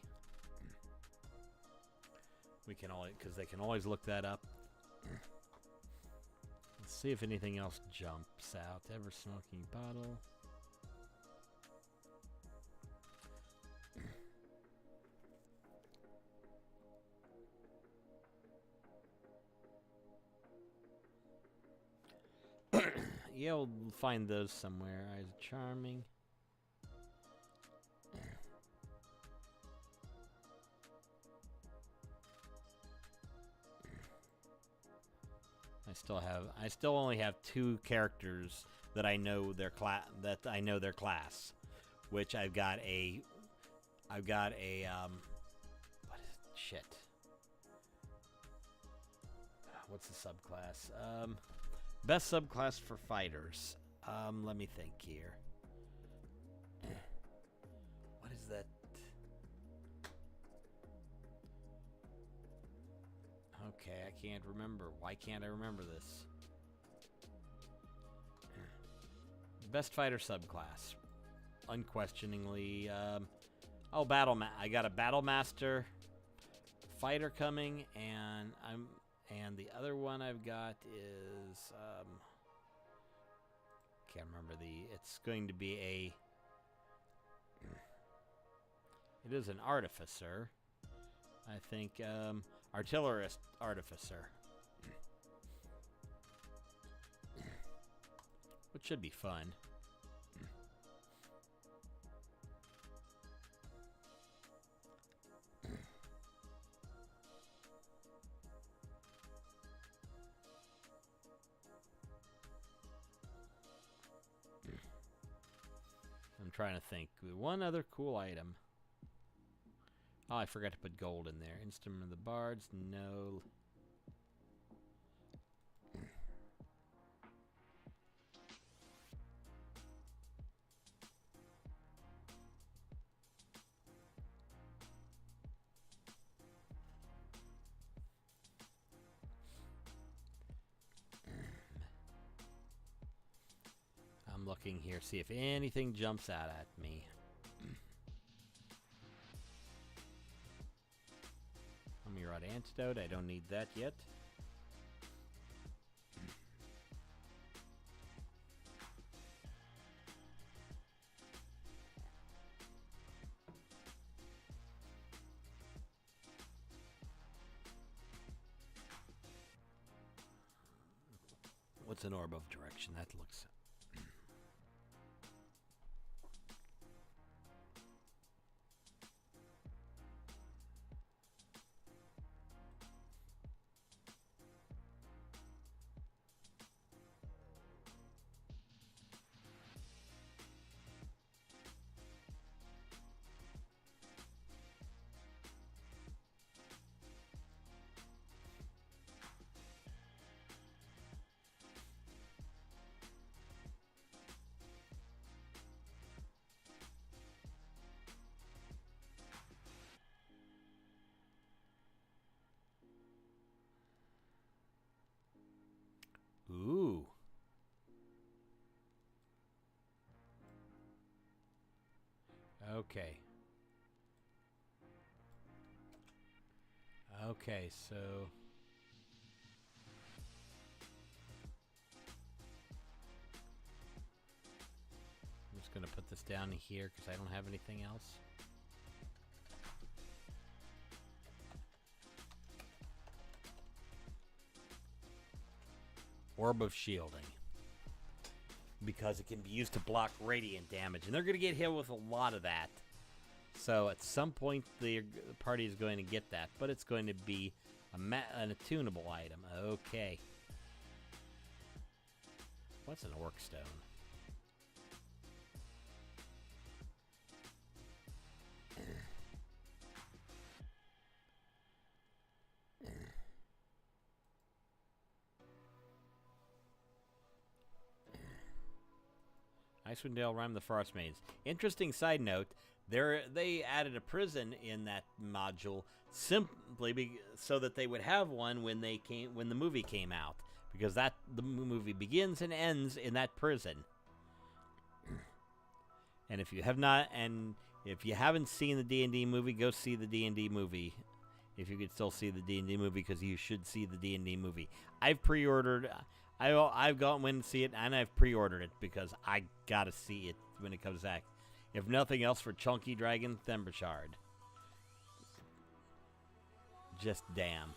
We can always, because they can always look that up. Let's see if anything else jumps out. Ever smoking bottle. Yeah, we'll find those somewhere. Eyes of Charming. I still only have 2 characters that I know their class, which I've got a what is shit? What's the subclass? Best subclass for fighters. Let me think here. What is that? Okay, I can't remember. Why can't I remember this? Best fighter subclass. Unquestioningly. Oh, I got a battle master fighter coming, and the other one I've got is can't remember it's going to be it is an artificer. I think artillerist artificer. Which should be fun. I'm trying to think. One other cool item. Oh, I forgot to put gold in there. Instrument of the Bards, no. I'm looking here, see if anything jumps out at me. Mirror antidote, I don't need that yet. it's an orb of direction. That looks... Ooh. Okay. Okay, so... I'm just going to put this down here because I don't have anything else. Orb of shielding. Because it can be used to block radiant damage. And they're going to get hit with a lot of that. So at some point the party is going to get that. But it's going to be an attunable item. Okay. What's an orc stone? Icewind Dale Rhyme the Forest Maidens. Interesting side note, they added a prison in that module simply so that they would have one when the movie came out, because the movie begins and ends in that prison. And if you haven't seen the D&D movie, go see the D&D movie. If you could still see the D&D movie, because you should see the D&D movie. I've pre-ordered. I've went to see it, and I've pre-ordered it because I gotta see it when it comes back. If nothing else, for Chunky Dragon Thembershard. Just damn.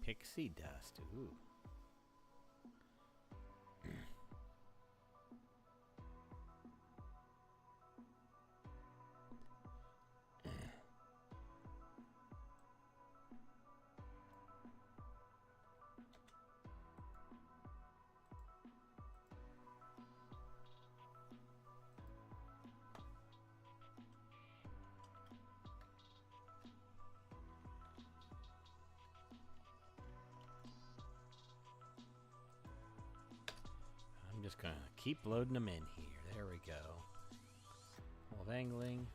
Pixie dust. Ooh. I'm just gonna keep loading them in here. There we go. Of angling.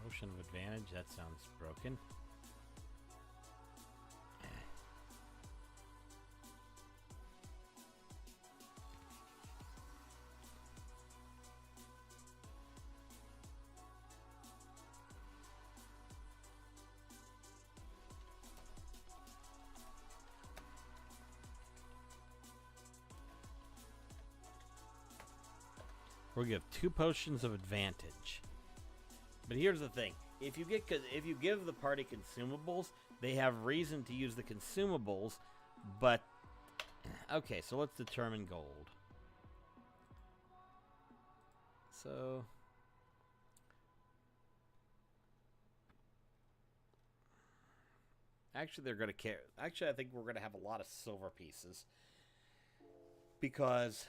Potion of advantage. That sounds broken. We'll give 2 potions of advantage. But here's the thing: if you give the party consumables, they have reason to use the consumables. But okay, so let's determine gold. So actually, they're going to care. Actually, I think we're going to have a lot of silver pieces because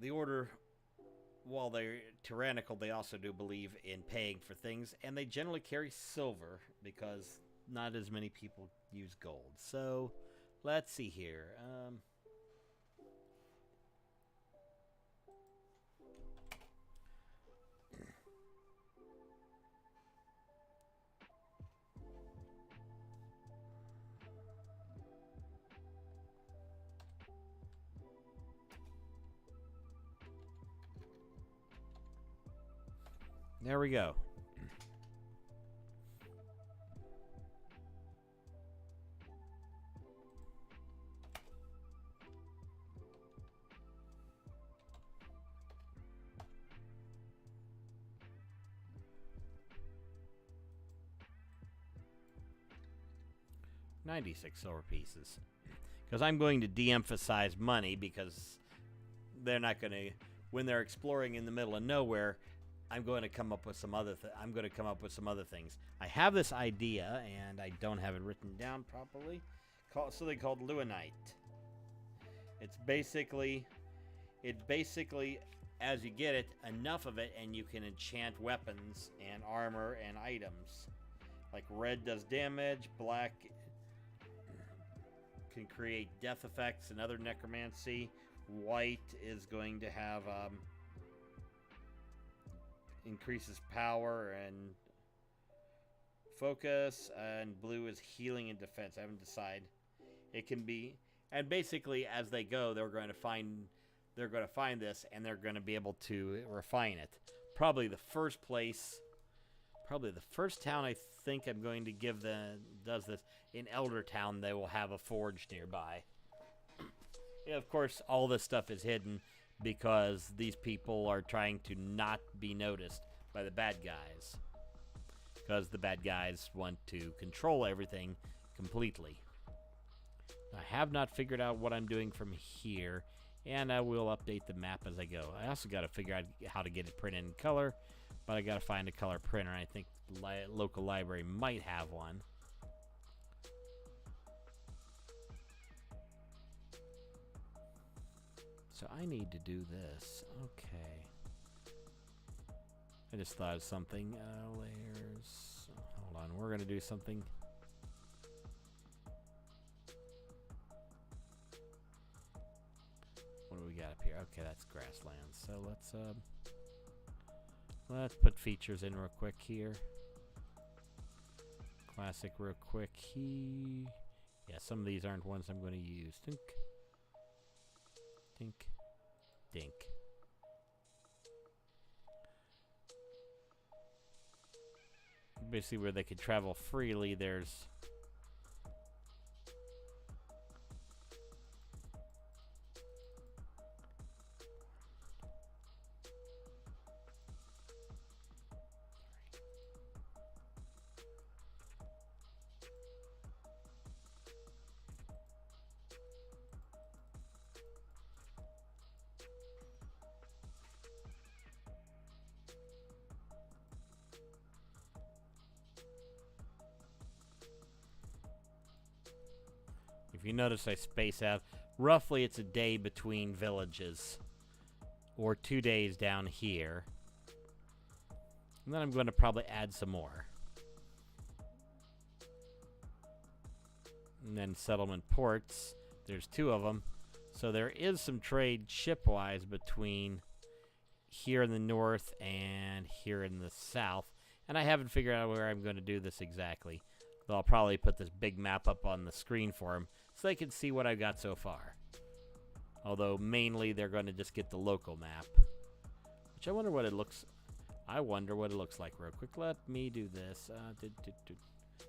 the order while they're tyrannical, they also do believe in paying for things, and they generally carry silver because not as many people use gold. So, let's see here. There we go. $96 silver pieces. Because I'm going to de-emphasize money because they're not going to, when they're exploring in the middle of nowhere, I'm going to come up with some other things. I have this idea and I don't have it written down properly. Something called Luanite. It's basically as you get it, enough of it, and you can enchant weapons and armor and items. Like red does damage, black can create death effects and other necromancy. White is going to have increases power and focus, and blue is healing and defense. I haven't decided. It can be, and basically as they go, they're going to find this, and they're going to be able to refine it. Probably the first town I think I'm going to give does this in Eldertown. They will have a forge nearby. Yeah, of course, all this stuff is hidden because these people are trying to not be noticed by the bad guys. Because the bad guys want to control everything completely. I have not figured out what I'm doing from here, and I will update the map as I go. I also got to figure out how to get it printed in color, but I got to find a color printer, and I think the local library might have one. So I need to do this. Okay. I just thought of something. Layers. Hold on. We're going to do something. What do we got up here? Okay, that's grasslands. So let's put features in real quick here. Classic real quick. Yeah, some of these aren't ones I'm going to use. Think. Dink. Dink. Basically where they could travel freely, there's if you notice I space out, roughly it's a day between villages, or 2 days down here. And then I'm going to probably add some more. And then settlement ports, there's 2 of them. So there is some trade shipwise between here in the north and here in the south. And I haven't figured out where I'm going to do this exactly. Though I'll probably put this big map up on the screen for them so they can see what I've got so far. Although mainly they're going to just get the local map. Which I wonder what it looks like real quick. Let me do this.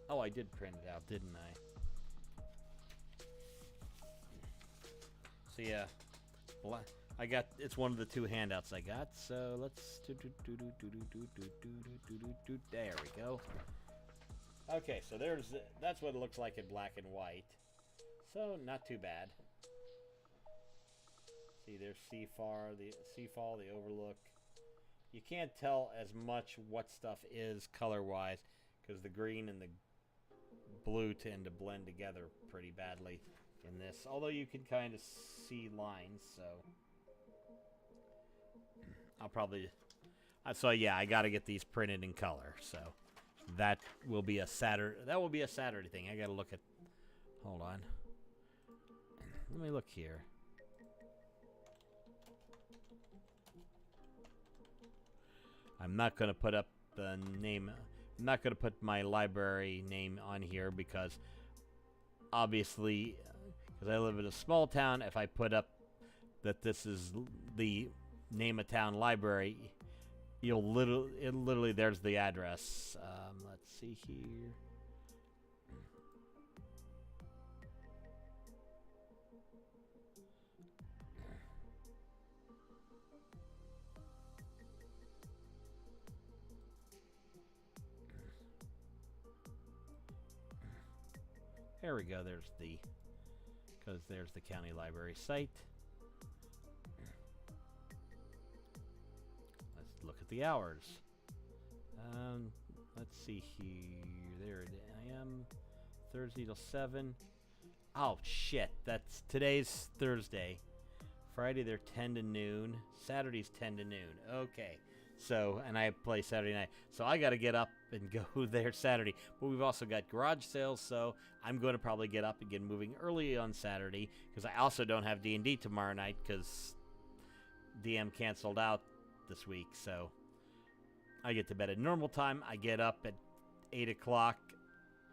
Oh, I did print it out, didn't I? So yeah, it's one of the 2 handouts I got. So let's there we go. Okay, so that's what it looks like in black and white. So not too bad. See, there's Seafall, the Overlook. You can't tell as much what stuff is color-wise because the green and the blue tend to blend together pretty badly in this. Although you can kind of see lines, so. I'll probably... so yeah, I got to get these printed in color. So that will be a Saturday. That will be a Saturday thing. I got to look at. Hold on. Let me look here. I'm not going to put up the name. I'm not going to put my library name on here because obviously, because I live in a small town, if I put up that this is the name of town library, you'll literally there's the address. Let's see here. There we go. There's the county library site. Let's look at the hours. Let's see here. There I am. Thursday till 7. Oh shit! That's today's Thursday. Friday they're 10 to noon. Saturday's 10 to noon. Okay. So, and I play Saturday night. So I got to get up and go there Saturday. But we've also got garage sales, so I'm going to probably get up and get moving early on Saturday because I also don't have D&D tomorrow night because DM canceled out this week. So I get to bed at normal time. I get up at 8 o'clock.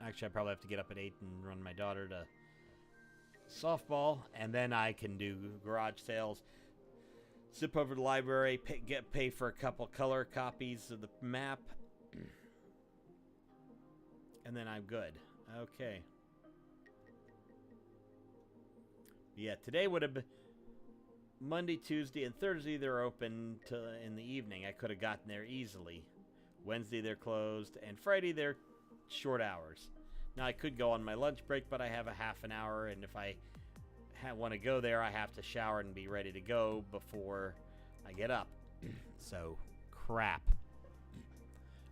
Actually, I probably have to get up at 8 and run my daughter to softball. And then I can do garage sales. Zip over to the library, pay for a couple color copies of the map, and then I'm good. Okay. Yeah, today would have been Monday, Tuesday, and Thursday. They're open in the evening. I could have gotten there easily. Wednesday they're closed, and Friday they're short hours. Now I could go on my lunch break, but I have a half an hour, and if I want to go there, I have to shower and be ready to go before I get up. So, crap.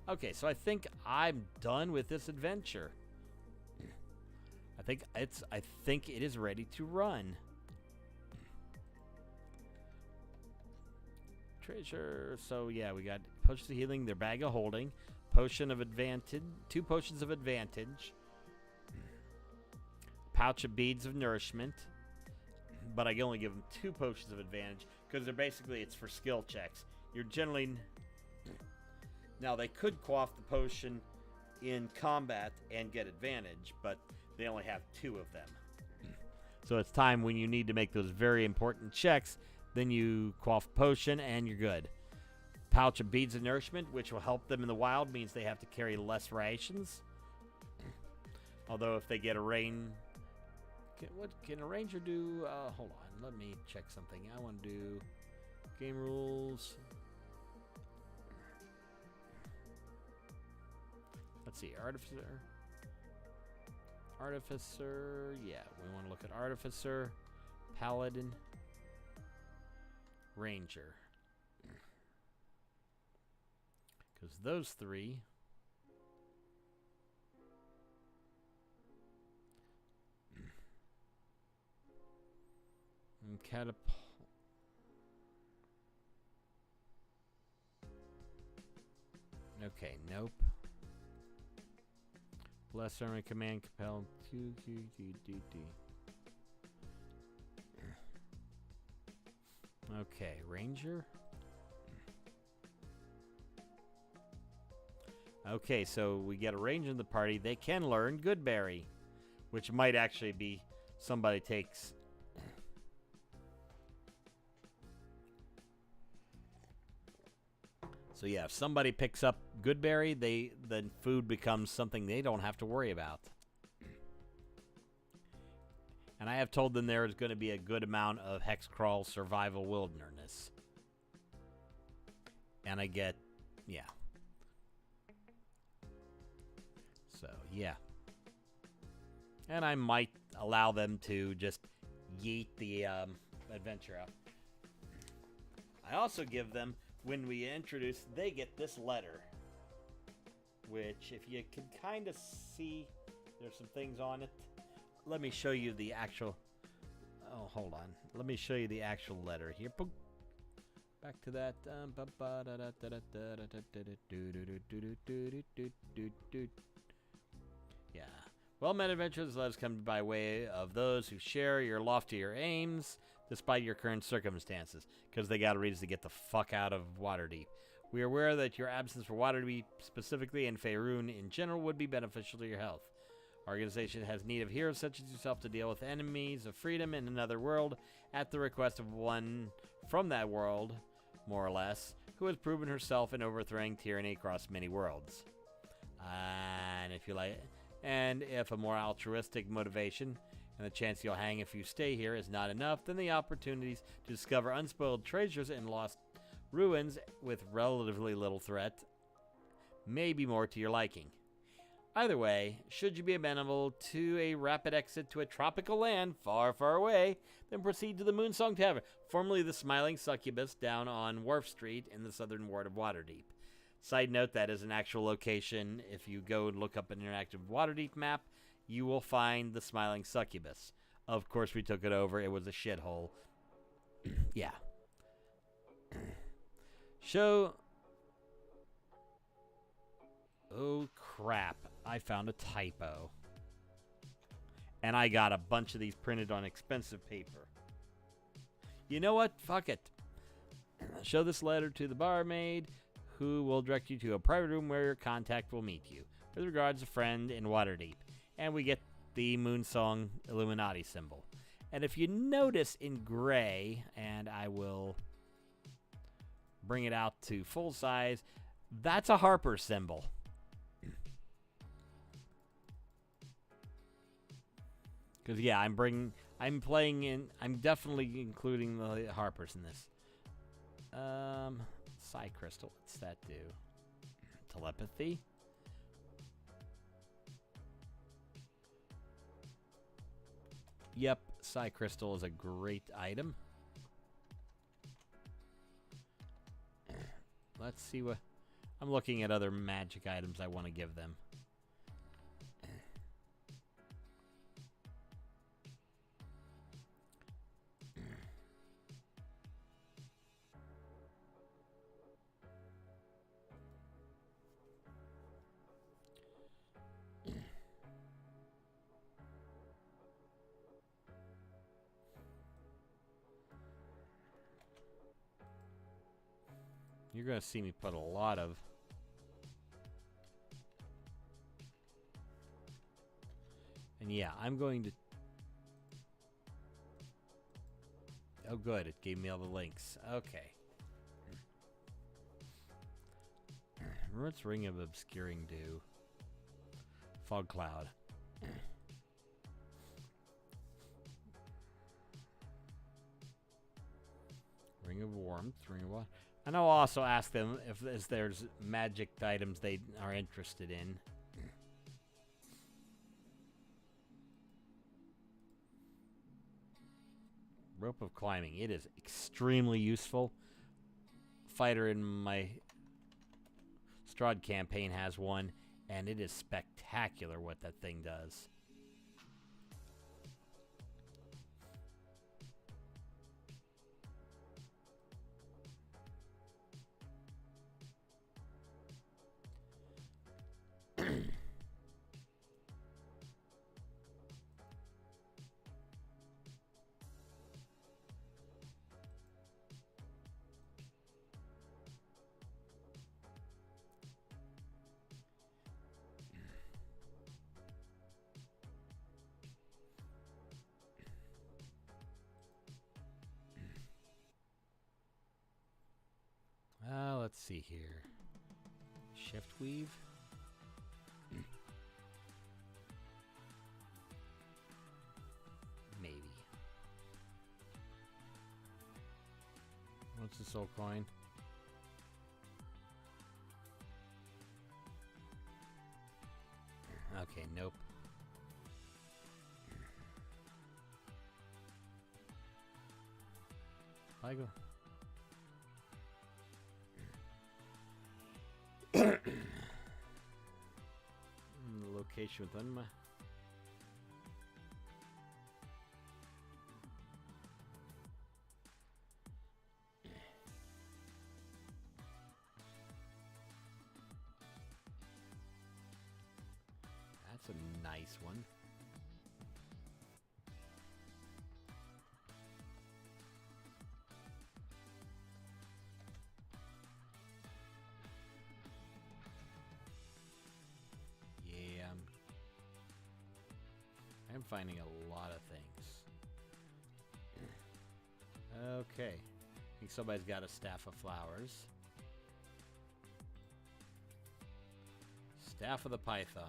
Okay, so I think I'm done with this adventure. I think it is ready to run. Treasure. So yeah, we got potions of healing, their bag of holding, potion of advantage, 2 potions of advantage, pouch of beads of nourishment. But I can only give them 2 potions of advantage because they're basically, it's for skill checks. You're generally... Now, they could quaff the potion in combat and get advantage, but they only have 2 of them. So it's time when you need to make those very important checks, then you quaff potion and you're good. Pouch of beads of nourishment, which will help them in the wild, means they have to carry less rations. Although if they get a rain... What can a ranger do? Hold on, let me check something. I want to do game rules. Let's see, artificer. Yeah, we want to look at artificer, paladin, ranger, because those 3. Catapult. Okay, nope. Bless army command compel. Okay, ranger. Okay, so we get a ranger in the party. They can learn Goodberry, which might actually be somebody takes. So yeah, if somebody picks up Goodberry, then food becomes something they don't have to worry about. And I have told them there is going to be a good amount of Hexcrawl survival wilderness. And I get, yeah. So, yeah. And I might allow them to just yeet the adventure out. I also give them, when we introduce, they get this letter. Which, if you can kind of see, there's some things on it. Let me show you the actual... Oh, hold on. Let me show you the actual letter here. Back to that. Yeah. Well-met adventures let us come by way of those who share your loftier aims, despite your current circumstances, because they got a reason to get the fuck out of Waterdeep. We are aware that your absence for Waterdeep specifically and Faerun in general would be beneficial to your health. Our organization has need of heroes such as yourself to deal with enemies of freedom in another world at the request of one from that world, more or less, who has proven herself in overthrowing tyranny across many worlds. And if a more altruistic motivation and the chance you'll hang if you stay here is not enough, then the opportunities to discover unspoiled treasures in lost ruins with relatively little threat may be more to your liking. Either way, should you be amenable to a rapid exit to a tropical land far, far away, then proceed to the Moonsong Tavern, formerly the Smiling Succubus, down on Wharf Street in the southern ward of Waterdeep. Side note, that is an actual location. If you go and look up an interactive Waterdeep map, you will find the Smiling Succubus. Of course, we took it over. It was a shithole. Yeah. Oh, crap. I found a typo. And I got a bunch of these printed on expensive paper. You know what? Fuck it. Show this letter to the barmaid, who will direct you to a private room where your contact will meet you. With regards, a friend in Waterdeep. And we get the Moonsong Illuminati symbol. And if you notice in gray, and I will bring it out to full size, that's a Harper symbol. Because, yeah, I'm definitely including the Harpers in this. Psi Crystal, what's that do? Telepathy? Yep, Psi Crystal is a great item. Let's see what... I'm looking at other magic items I want to give them. You're going to see me put a lot of... And yeah, I'm going to... Oh, good. It gave me all the links. Okay. What's Ring of Obscuring do? Fog Cloud. Ring of Warmth. Ring of what? And I'll also ask them if there's magic items they are interested in. Rope of Climbing. It is extremely useful. Fighter in my Strahd campaign has one, and it is spectacular what that thing does. Let's see here. Shift weave. Maybe. What's the soul coin? Okay, nope. I go. Location within my... a nice one. Yeah. I'm finding a lot of things. Okay. I think somebody's got a staff of flowers. Staff of the Python.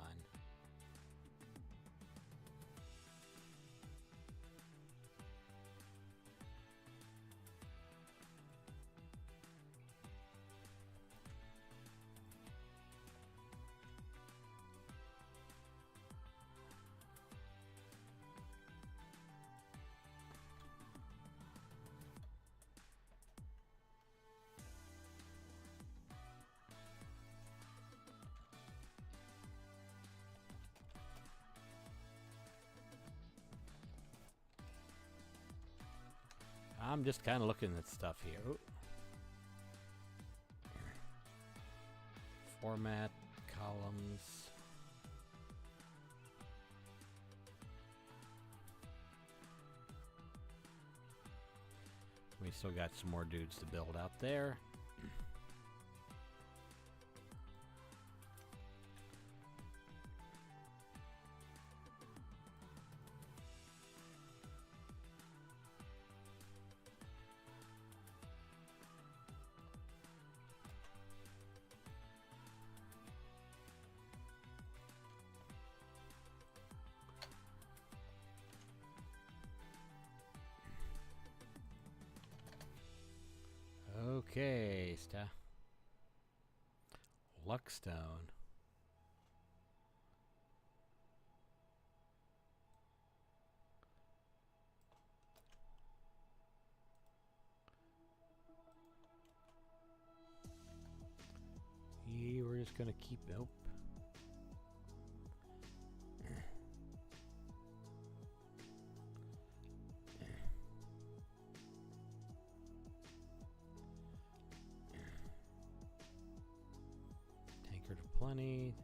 I'm just kind of looking at stuff here. Ooh. Format, columns. We still got some more dudes to build out there. Okay, Luckstone. Yeah, we're just gonna keep. Nope. Tankard of plenty.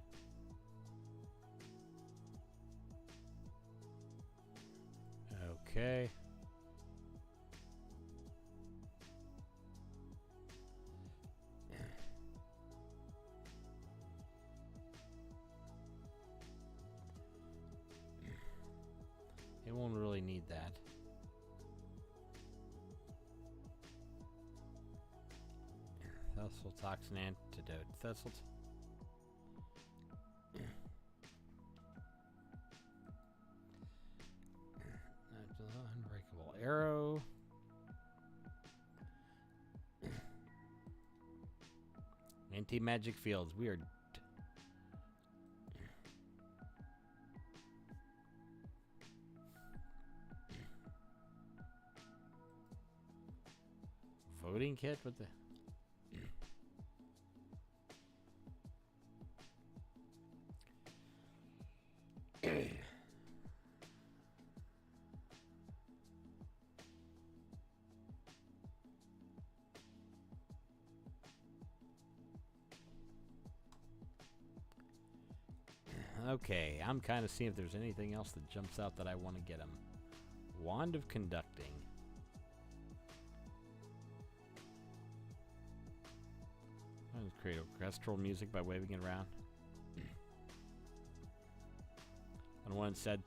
Okay. It won't really need that. Thistle toxin antidote. Thistle. Unbreakable arrow. Anti-magic fields. Weird. Voting kit? What the? Okay, I'm kind of seeing if there's anything else that jumps out that I want to get him. Wand of Conducting. I'll create orchestral music by waving it around. On one said,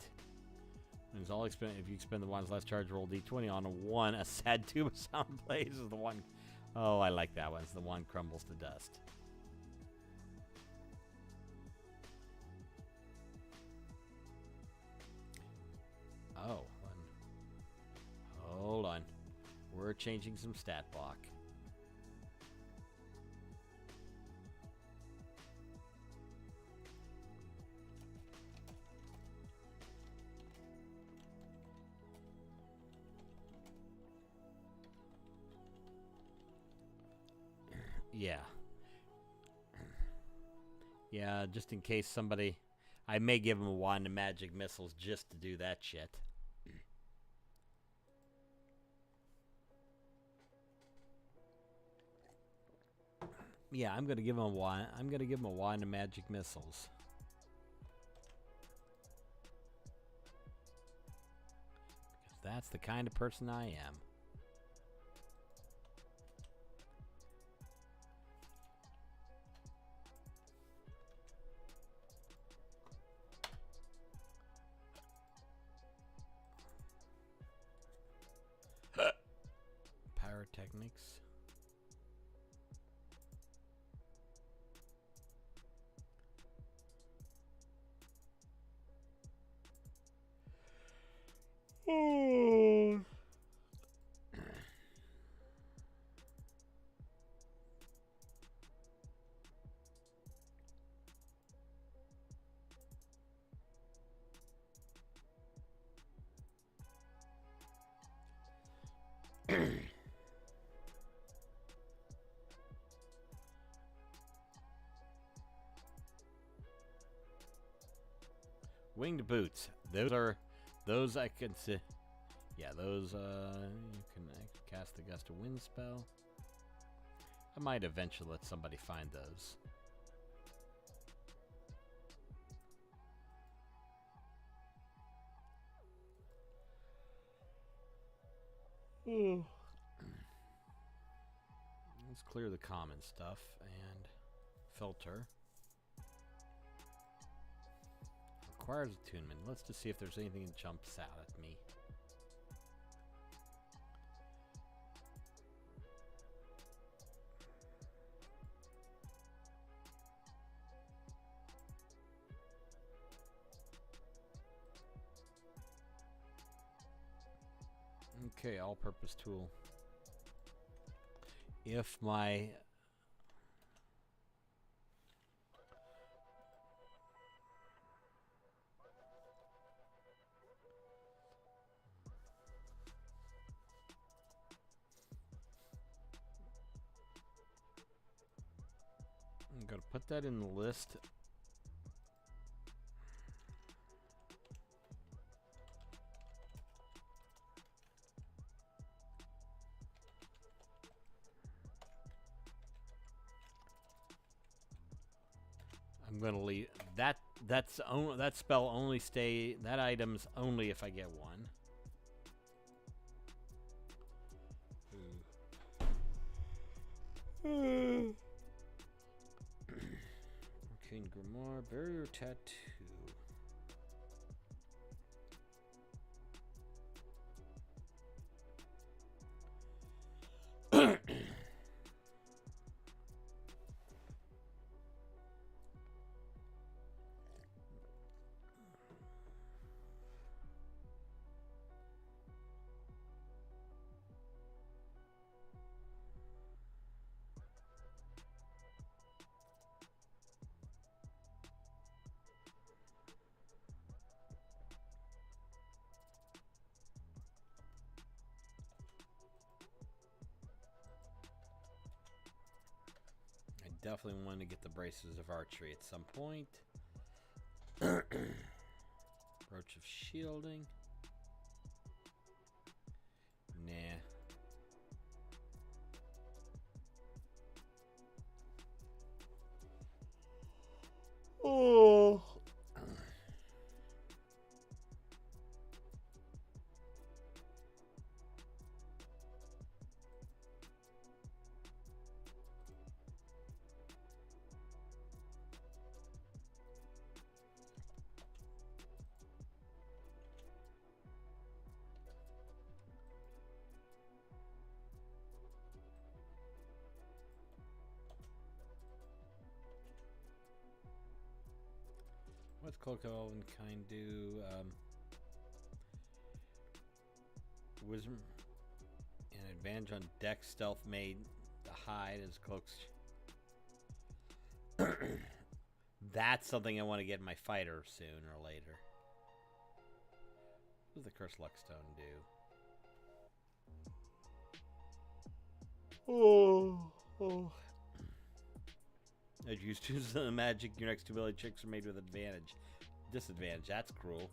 it's all expend. If you expend the wand's last charge, roll d20 on a 1. A sad tuba sound plays is the one. Oh, I like that one. It's the one crumbles to dust. Oh, hold on. We're changing some stat block. Yeah. Yeah, just in case somebody... I may give him a wand of magic missiles just to do that shit. Yeah, I'm gonna give him a wand. I'm gonna give him a wand of magic missiles. That's the kind of person I am. Pyrotechnics. Winged boots. Those I can see. Yeah, those you can cast the gust of wind spell. I might eventually let somebody find those. Let's clear the common stuff and filter. Requires attunement. Let's just see if there's anything that jumps out at me. Okay, all-purpose tool. If my I'm gonna put that in the list. I'm gonna leave that. That spell only stay. That item's only if I get one. Arcane Grimoire, Barrier Tattoo. Definitely want to get the braces of archery at some point. Brooch of shielding. Nah. Oh. What's Cloak of Elvenkind do? Wisdom and advantage on dex stealth made the hide as cloaks. That's something I want to get in my fighter soon or later. What does the Curse Luckstone do? Oh. As you choose the magic, your next two ability checks are made with advantage. Disadvantage, that's cruel.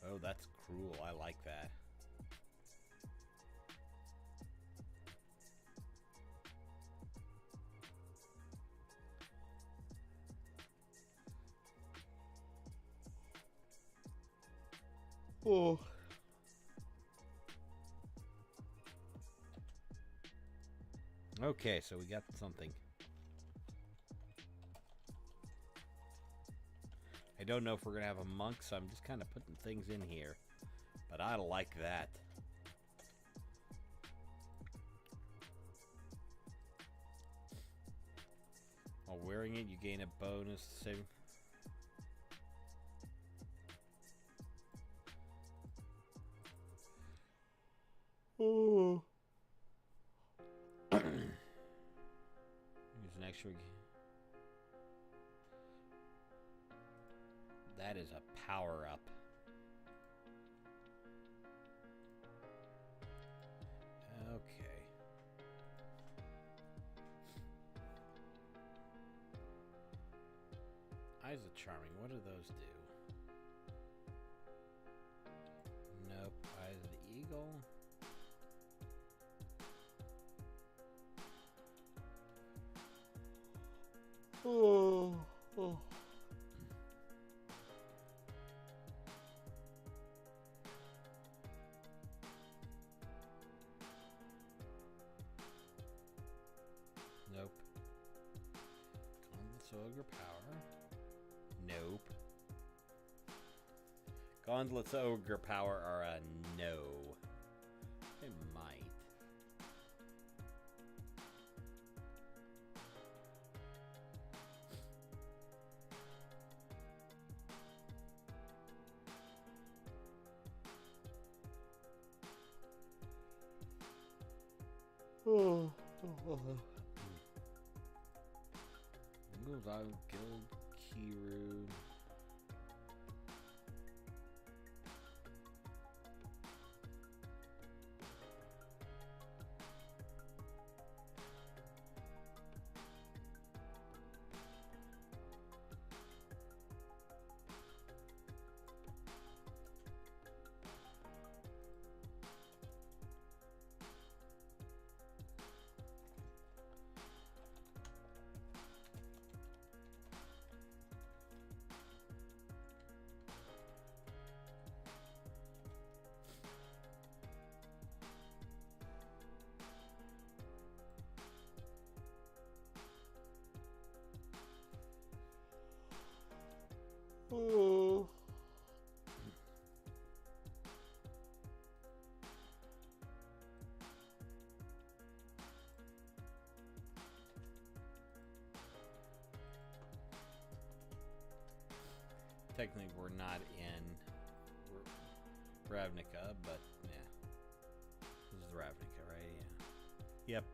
Oh, that's cruel. I like that. Oh. Okay, so we got something. I don't know if we're going to have a monk, so I'm just kind of putting things in here. But I like that. While wearing it, you gain a bonus saving. Oh. Use an extra. That is a power up. Okay. Eyes of Charming. What do those do? Nope. Eyes of the Eagle. Oh. Oh. Nope. Gauntlet's Ogre Power. Nope. Gauntlet's Ogre Power are a no. They might. Oh. Guild Kiru. Oh. Technically, we're not in Ravnica, but yeah. This is Ravnica, right? Yeah. Yep.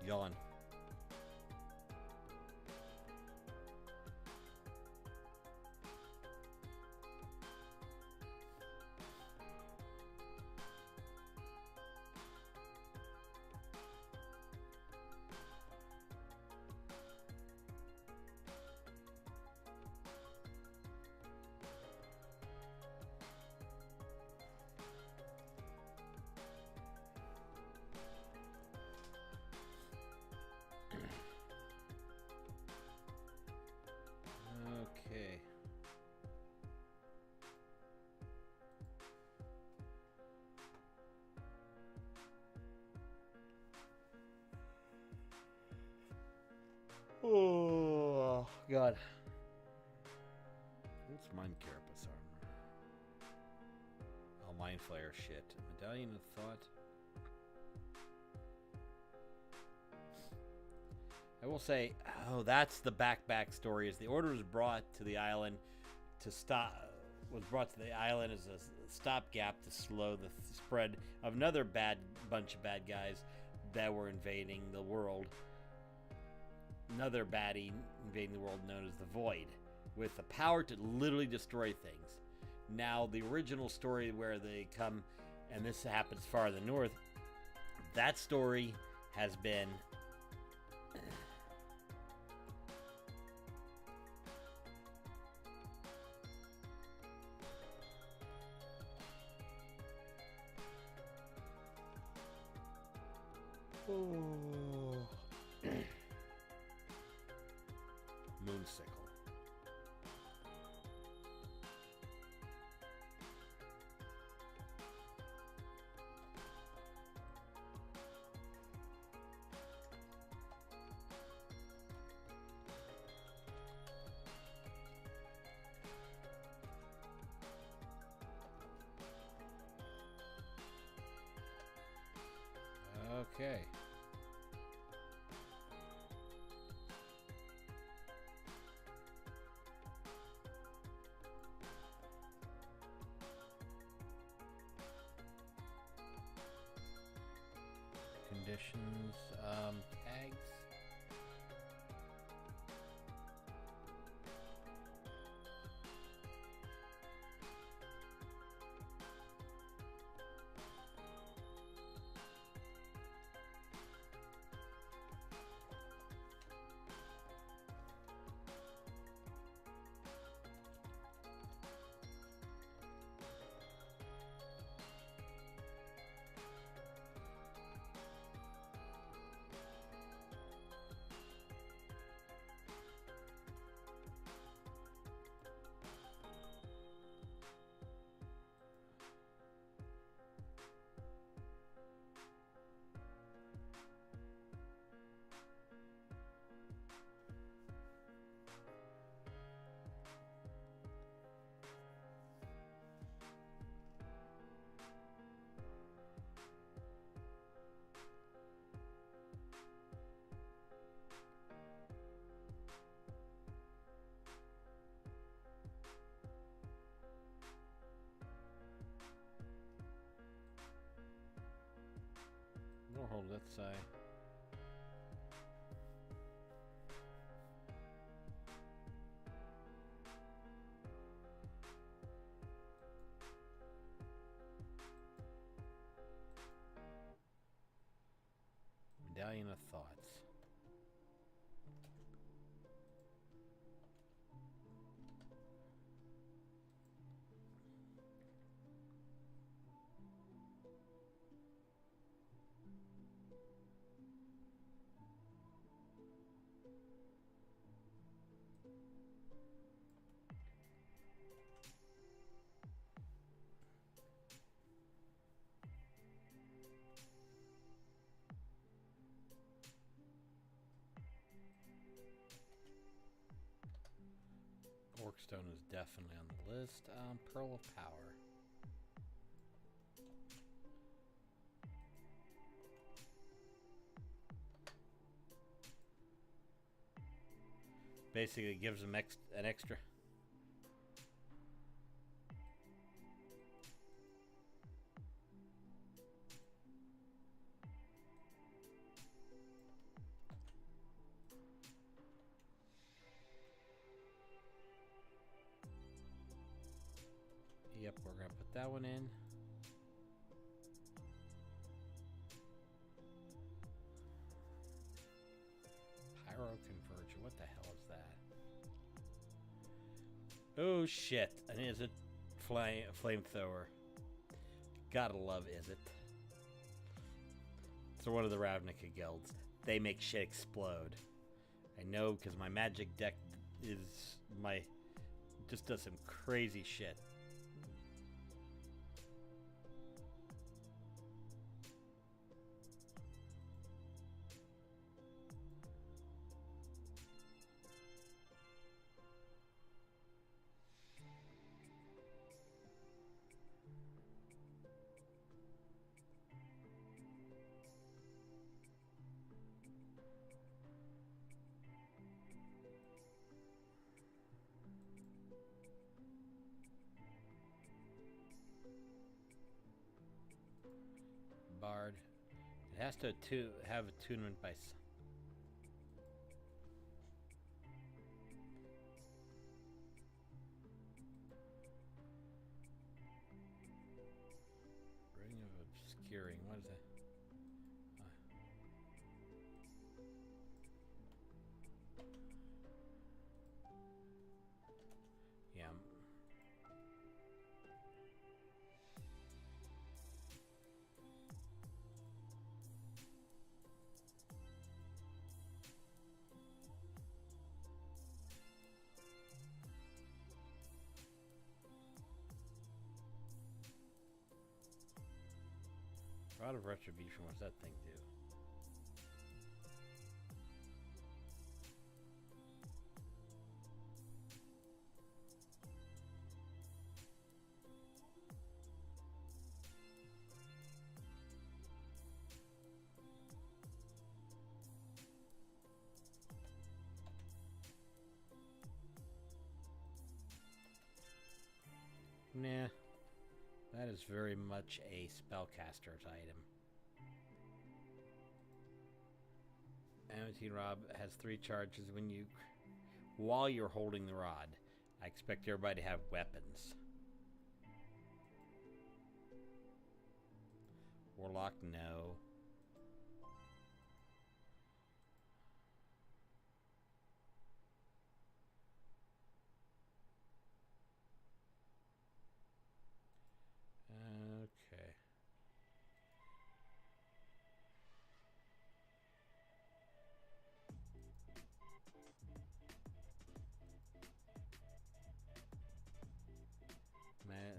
Yawn. Okay. Oh, God. What's Mind Carapace armor? Oh, Mind Flayer shit. Medallion of Thought. I will say, oh, that's the back story. Is the Order was brought to the island to stop. Was brought to the island as a stopgap to slow the spread of another bunch of bad guys that were invading the world. Another baddie invading the world known as the Void, with the power to literally destroy things. Now, the original story where they come, and this happens far in the north, that story has been Oh. Moonsicle. Okay. Conditions, tags. We'll hold that side. Medallion of Thoughts. Orcstone is definitely on the list. Pearl of Power. Basically, it gives them an extra. Yep, we're gonna put that one in. Pyro Converger, what the hell is that? Oh shit, and is it flamethrower? Gotta love Is It. So one of the Ravnica guilds. They make shit explode. I know because my magic deck just does some crazy shit. Bard. It has to have attunement by. Ring of Obscuring. What is that? Yeah. Rod of Retribution, what's that thing do? Nah, that is very much a spellcaster's item. Amity Rod has 3 charges while you're holding the rod. I expect everybody to have weapons. Warlock, no. Okay.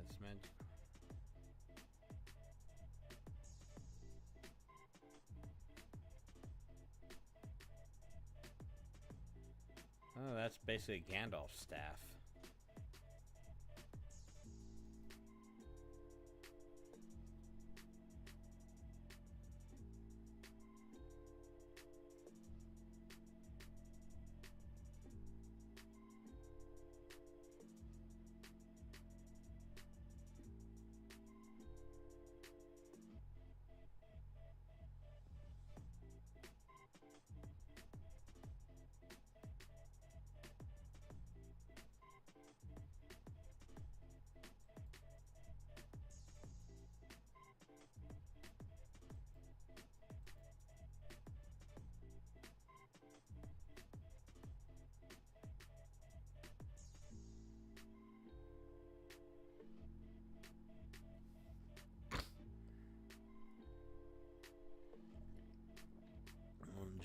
It's magic. Oh, that's basically Gandalf's staff.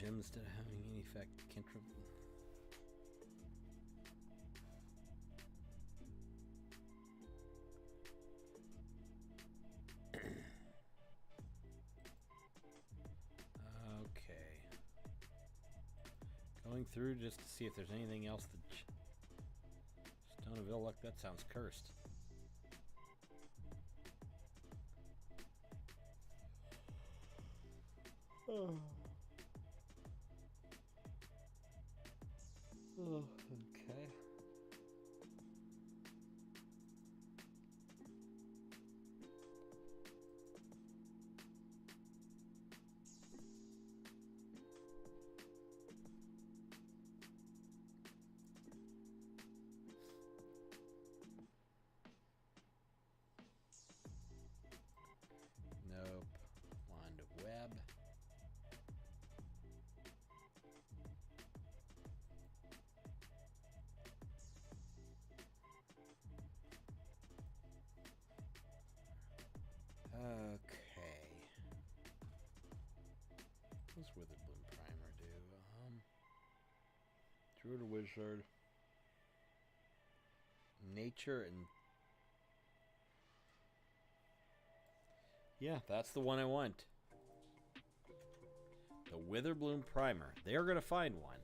Gem instead of having any effect, cantrip. Okay. Going through just to see if there's anything else that Stone of Ill Luck, that sounds cursed. Oh. Oh, okay. Nope. Wand of Web. Okay. What's Withered Bloom Primer do? Druid or Wizard. Nature and... Yeah, that's the one I want. The Witherbloom Primer. They're going to find one.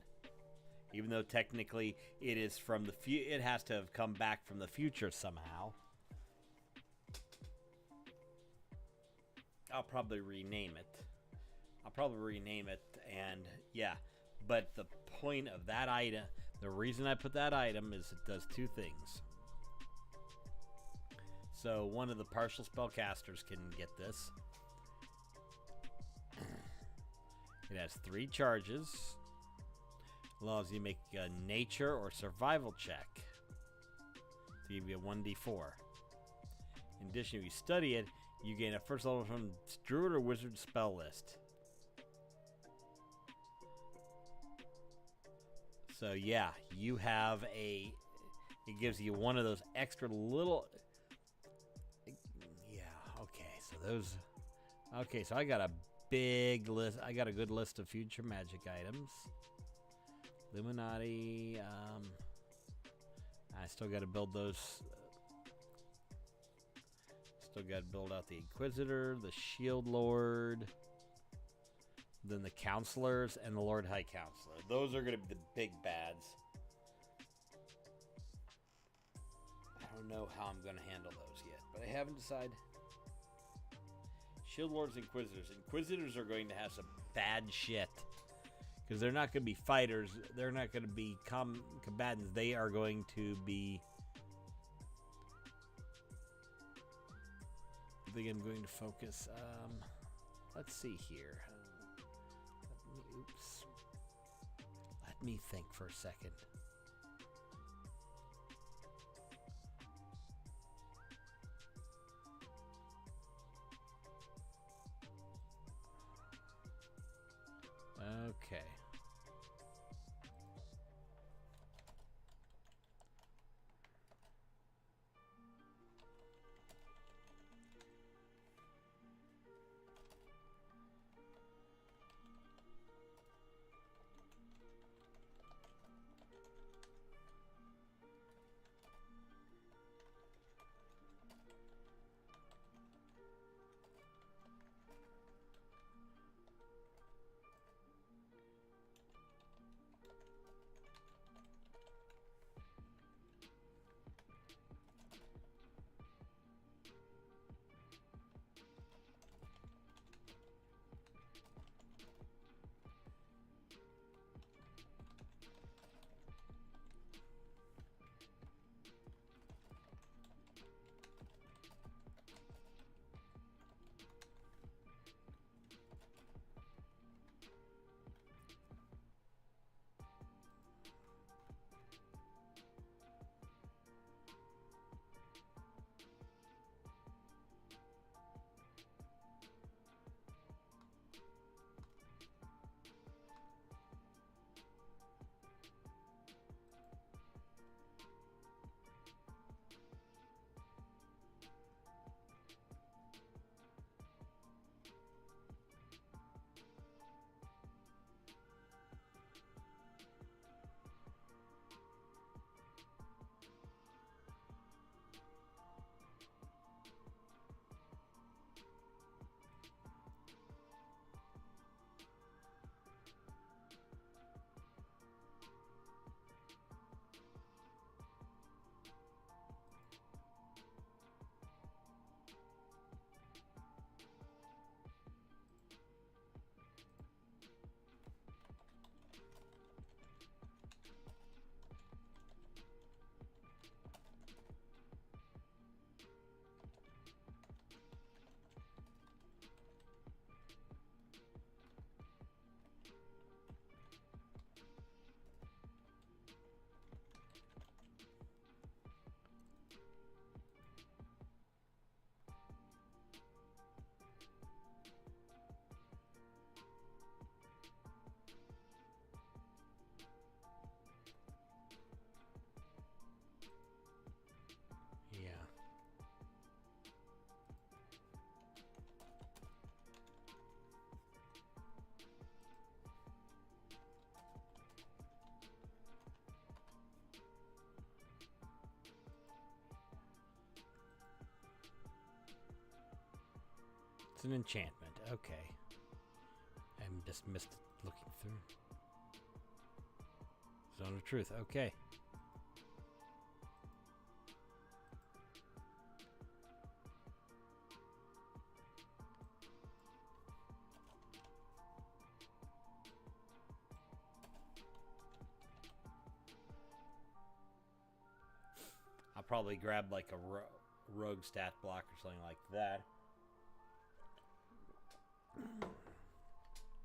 Even though technically it is from the it has to have come back from the future somehow. I'll probably rename it. And yeah, but the point of that item, the reason I put that item is it does 2 things. So one of the partial spellcasters can get this. It has 3 charges. Allows you to make a nature or survival check. To give you a 1d4. In addition, if you study it, you gain a first level from Druid or Wizard spell list. So yeah, you have it gives you one of those extra little... Yeah, okay, so those... Okay, so I got a big list. I got a good list of future magic items. Illuminati. I still got to build those. Still got to build out the Inquisitor, the Shield Lord, then the Counselors, and the Lord High Counselor. Those are going to be the big bads. I don't know how I'm going to handle those yet, but I haven't decided. Shield Lords, Inquisitors. Inquisitors are going to have some bad shit. Because they're not going to be fighters. They're not going to be combatants. They are going to be... I think I'm going to focus. Let's see here. Oops. Let me think for a second. Okay. It's an enchantment. Okay. I'm just missed looking through. Zone of Truth. Okay. I'll probably grab like a rogue stat block or something like that.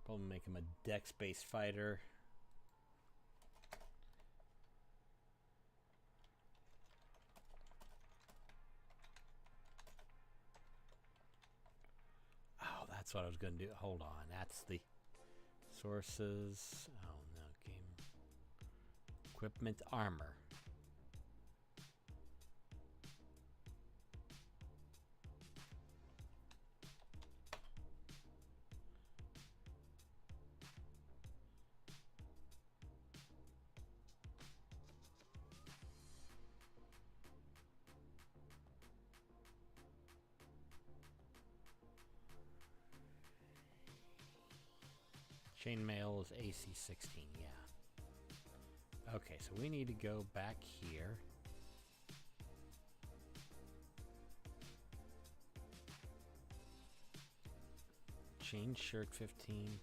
Probably make him a dex-based fighter. Oh, that's what I was going to do. Hold on. That's the sources. Oh, no. Game. Equipment armor. Chainmail is AC 16, yeah. Okay, so we need to go back here. Chain shirt 15.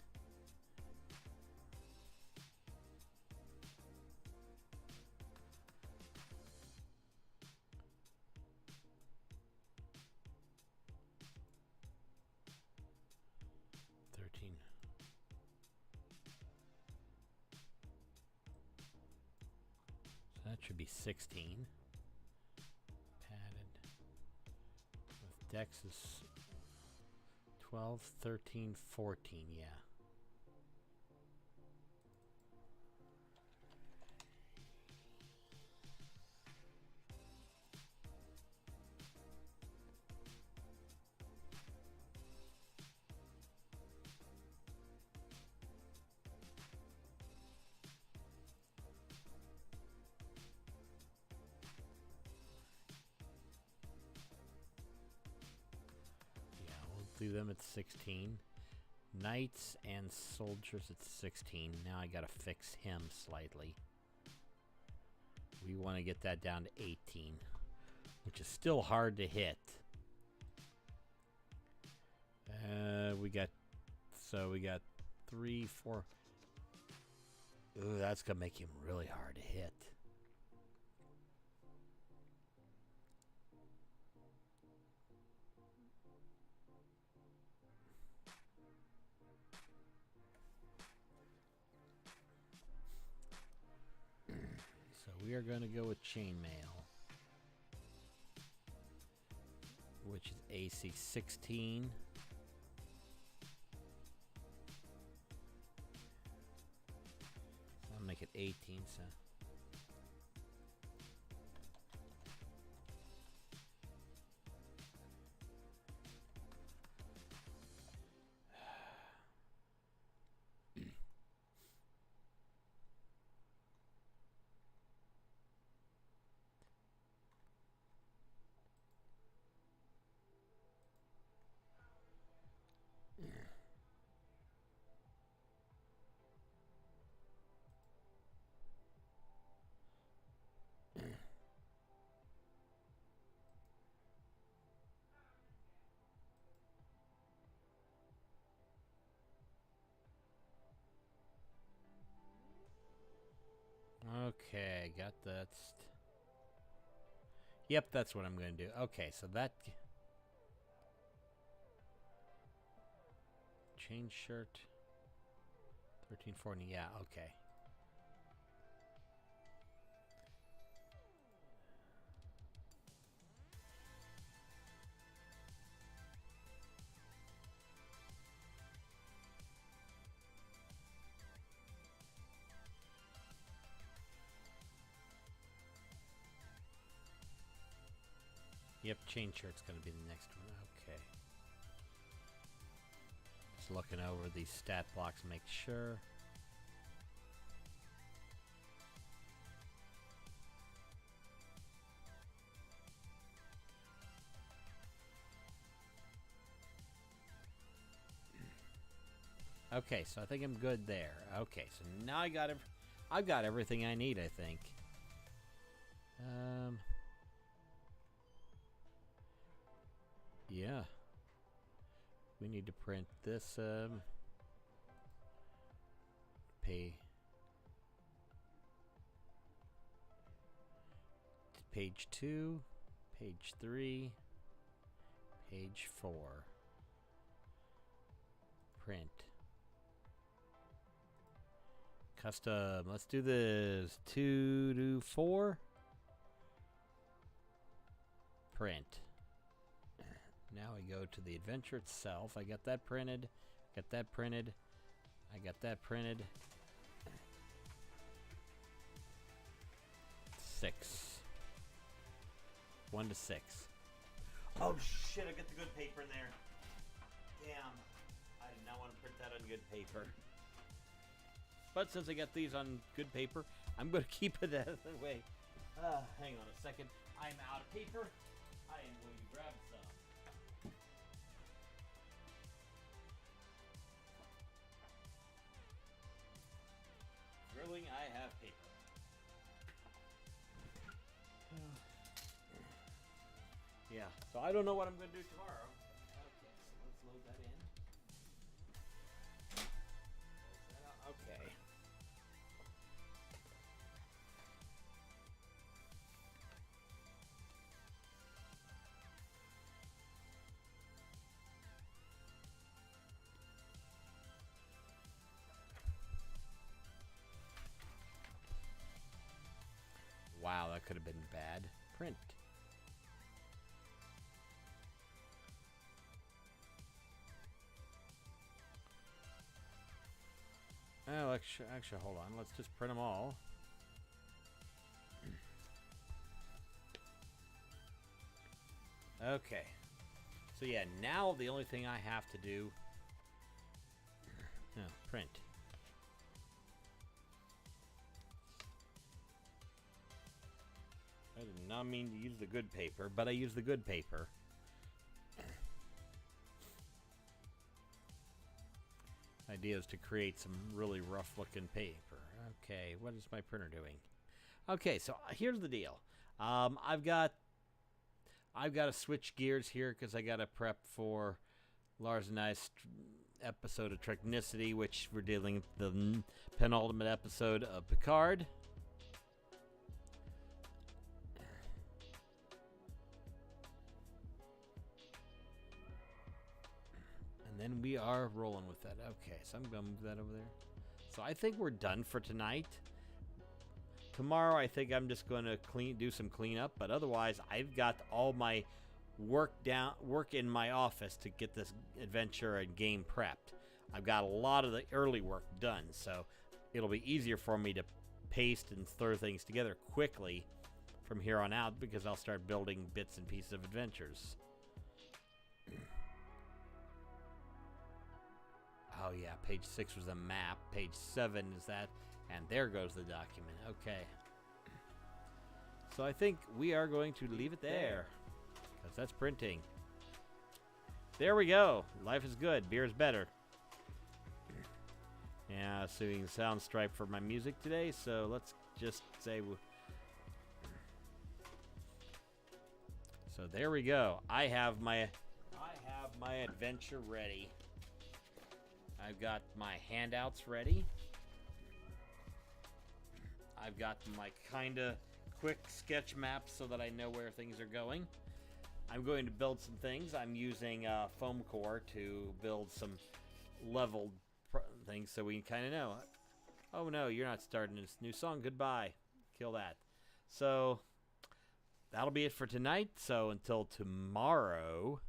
That should be 16. Padded. With Dex is 12, 13, 14, yeah. Do them at 16. Knights and soldiers at 16. Now I gotta fix him slightly. We want to get that down to 18, which is still hard to hit. We got 3, 4. Ooh, that's gonna make him really hard to hit. We are going to go with chainmail, which is AC 16. I'll make it 18, so. Okay, got that. Yep, that's what I'm going to do. Okay, so that... Chain shirt. 1340, yeah, okay. Yep, chain shirt's going to be the next one. Okay. Just looking over these stat blocks, make sure. Okay, so I think I'm good there. Okay, so now I've got everything I need, I think. Yeah. We need to print this, page 2, page 3, page 4. Print. Custom. Let's do this. 2 to 4. Print. Now we go to the adventure itself. I got that printed. Got that printed. I got that printed. 6. 1 to 6. Oh shit, I got the good paper in there. Damn. I did not want to print that on good paper. But since I got these on good paper, I'm going to keep it that way. Hang on a second. I'm out of paper. I am going to grab some. Yeah. So I don't know what I'm going to do tomorrow. Okay, so let's load that in. Close that out. Okay. Wow, that could have been bad. Print. Oh, actually, hold on. Let's just print them all. Okay. So yeah, now the only thing I have to do... Oh, print. I did not mean to use the good paper, but I used the good paper. Idea is to create some really rough looking paper. Okay, what is my printer doing? Okay, so here's the deal. I've got to switch gears here because I got to prep for Lars and I's episode of Technicity, which we're dealing with the penultimate episode of Picard. Then we are rolling with that. Okay, so I'm going to move that over there. So I think we're done for tonight. Tomorrow, I think I'm just going to do some cleanup. But otherwise, I've got all my work in my office to get this adventure and game prepped. I've got a lot of the early work done. So it'll be easier for me to paste and throw things together quickly from here on out because I'll start building bits and pieces of adventures. Oh yeah, page 6 was a map. Page 7 is that. And there goes the document. Okay. So I think we are going to leave it there. Because that's printing. There we go. Life is good. Beer is better. Yeah, suing Sound Stripe for my music today. So let's just say... So there we go. I have my adventure ready. I've got my handouts ready. I've got my kind of quick sketch maps so that I know where things are going. I'm going to build some things. I'm using foam core to build some leveled things so we can kind of know. Oh no, you're not starting this new song. Goodbye. Kill that. So that'll be it for tonight. So until tomorrow.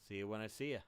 See you when I see you.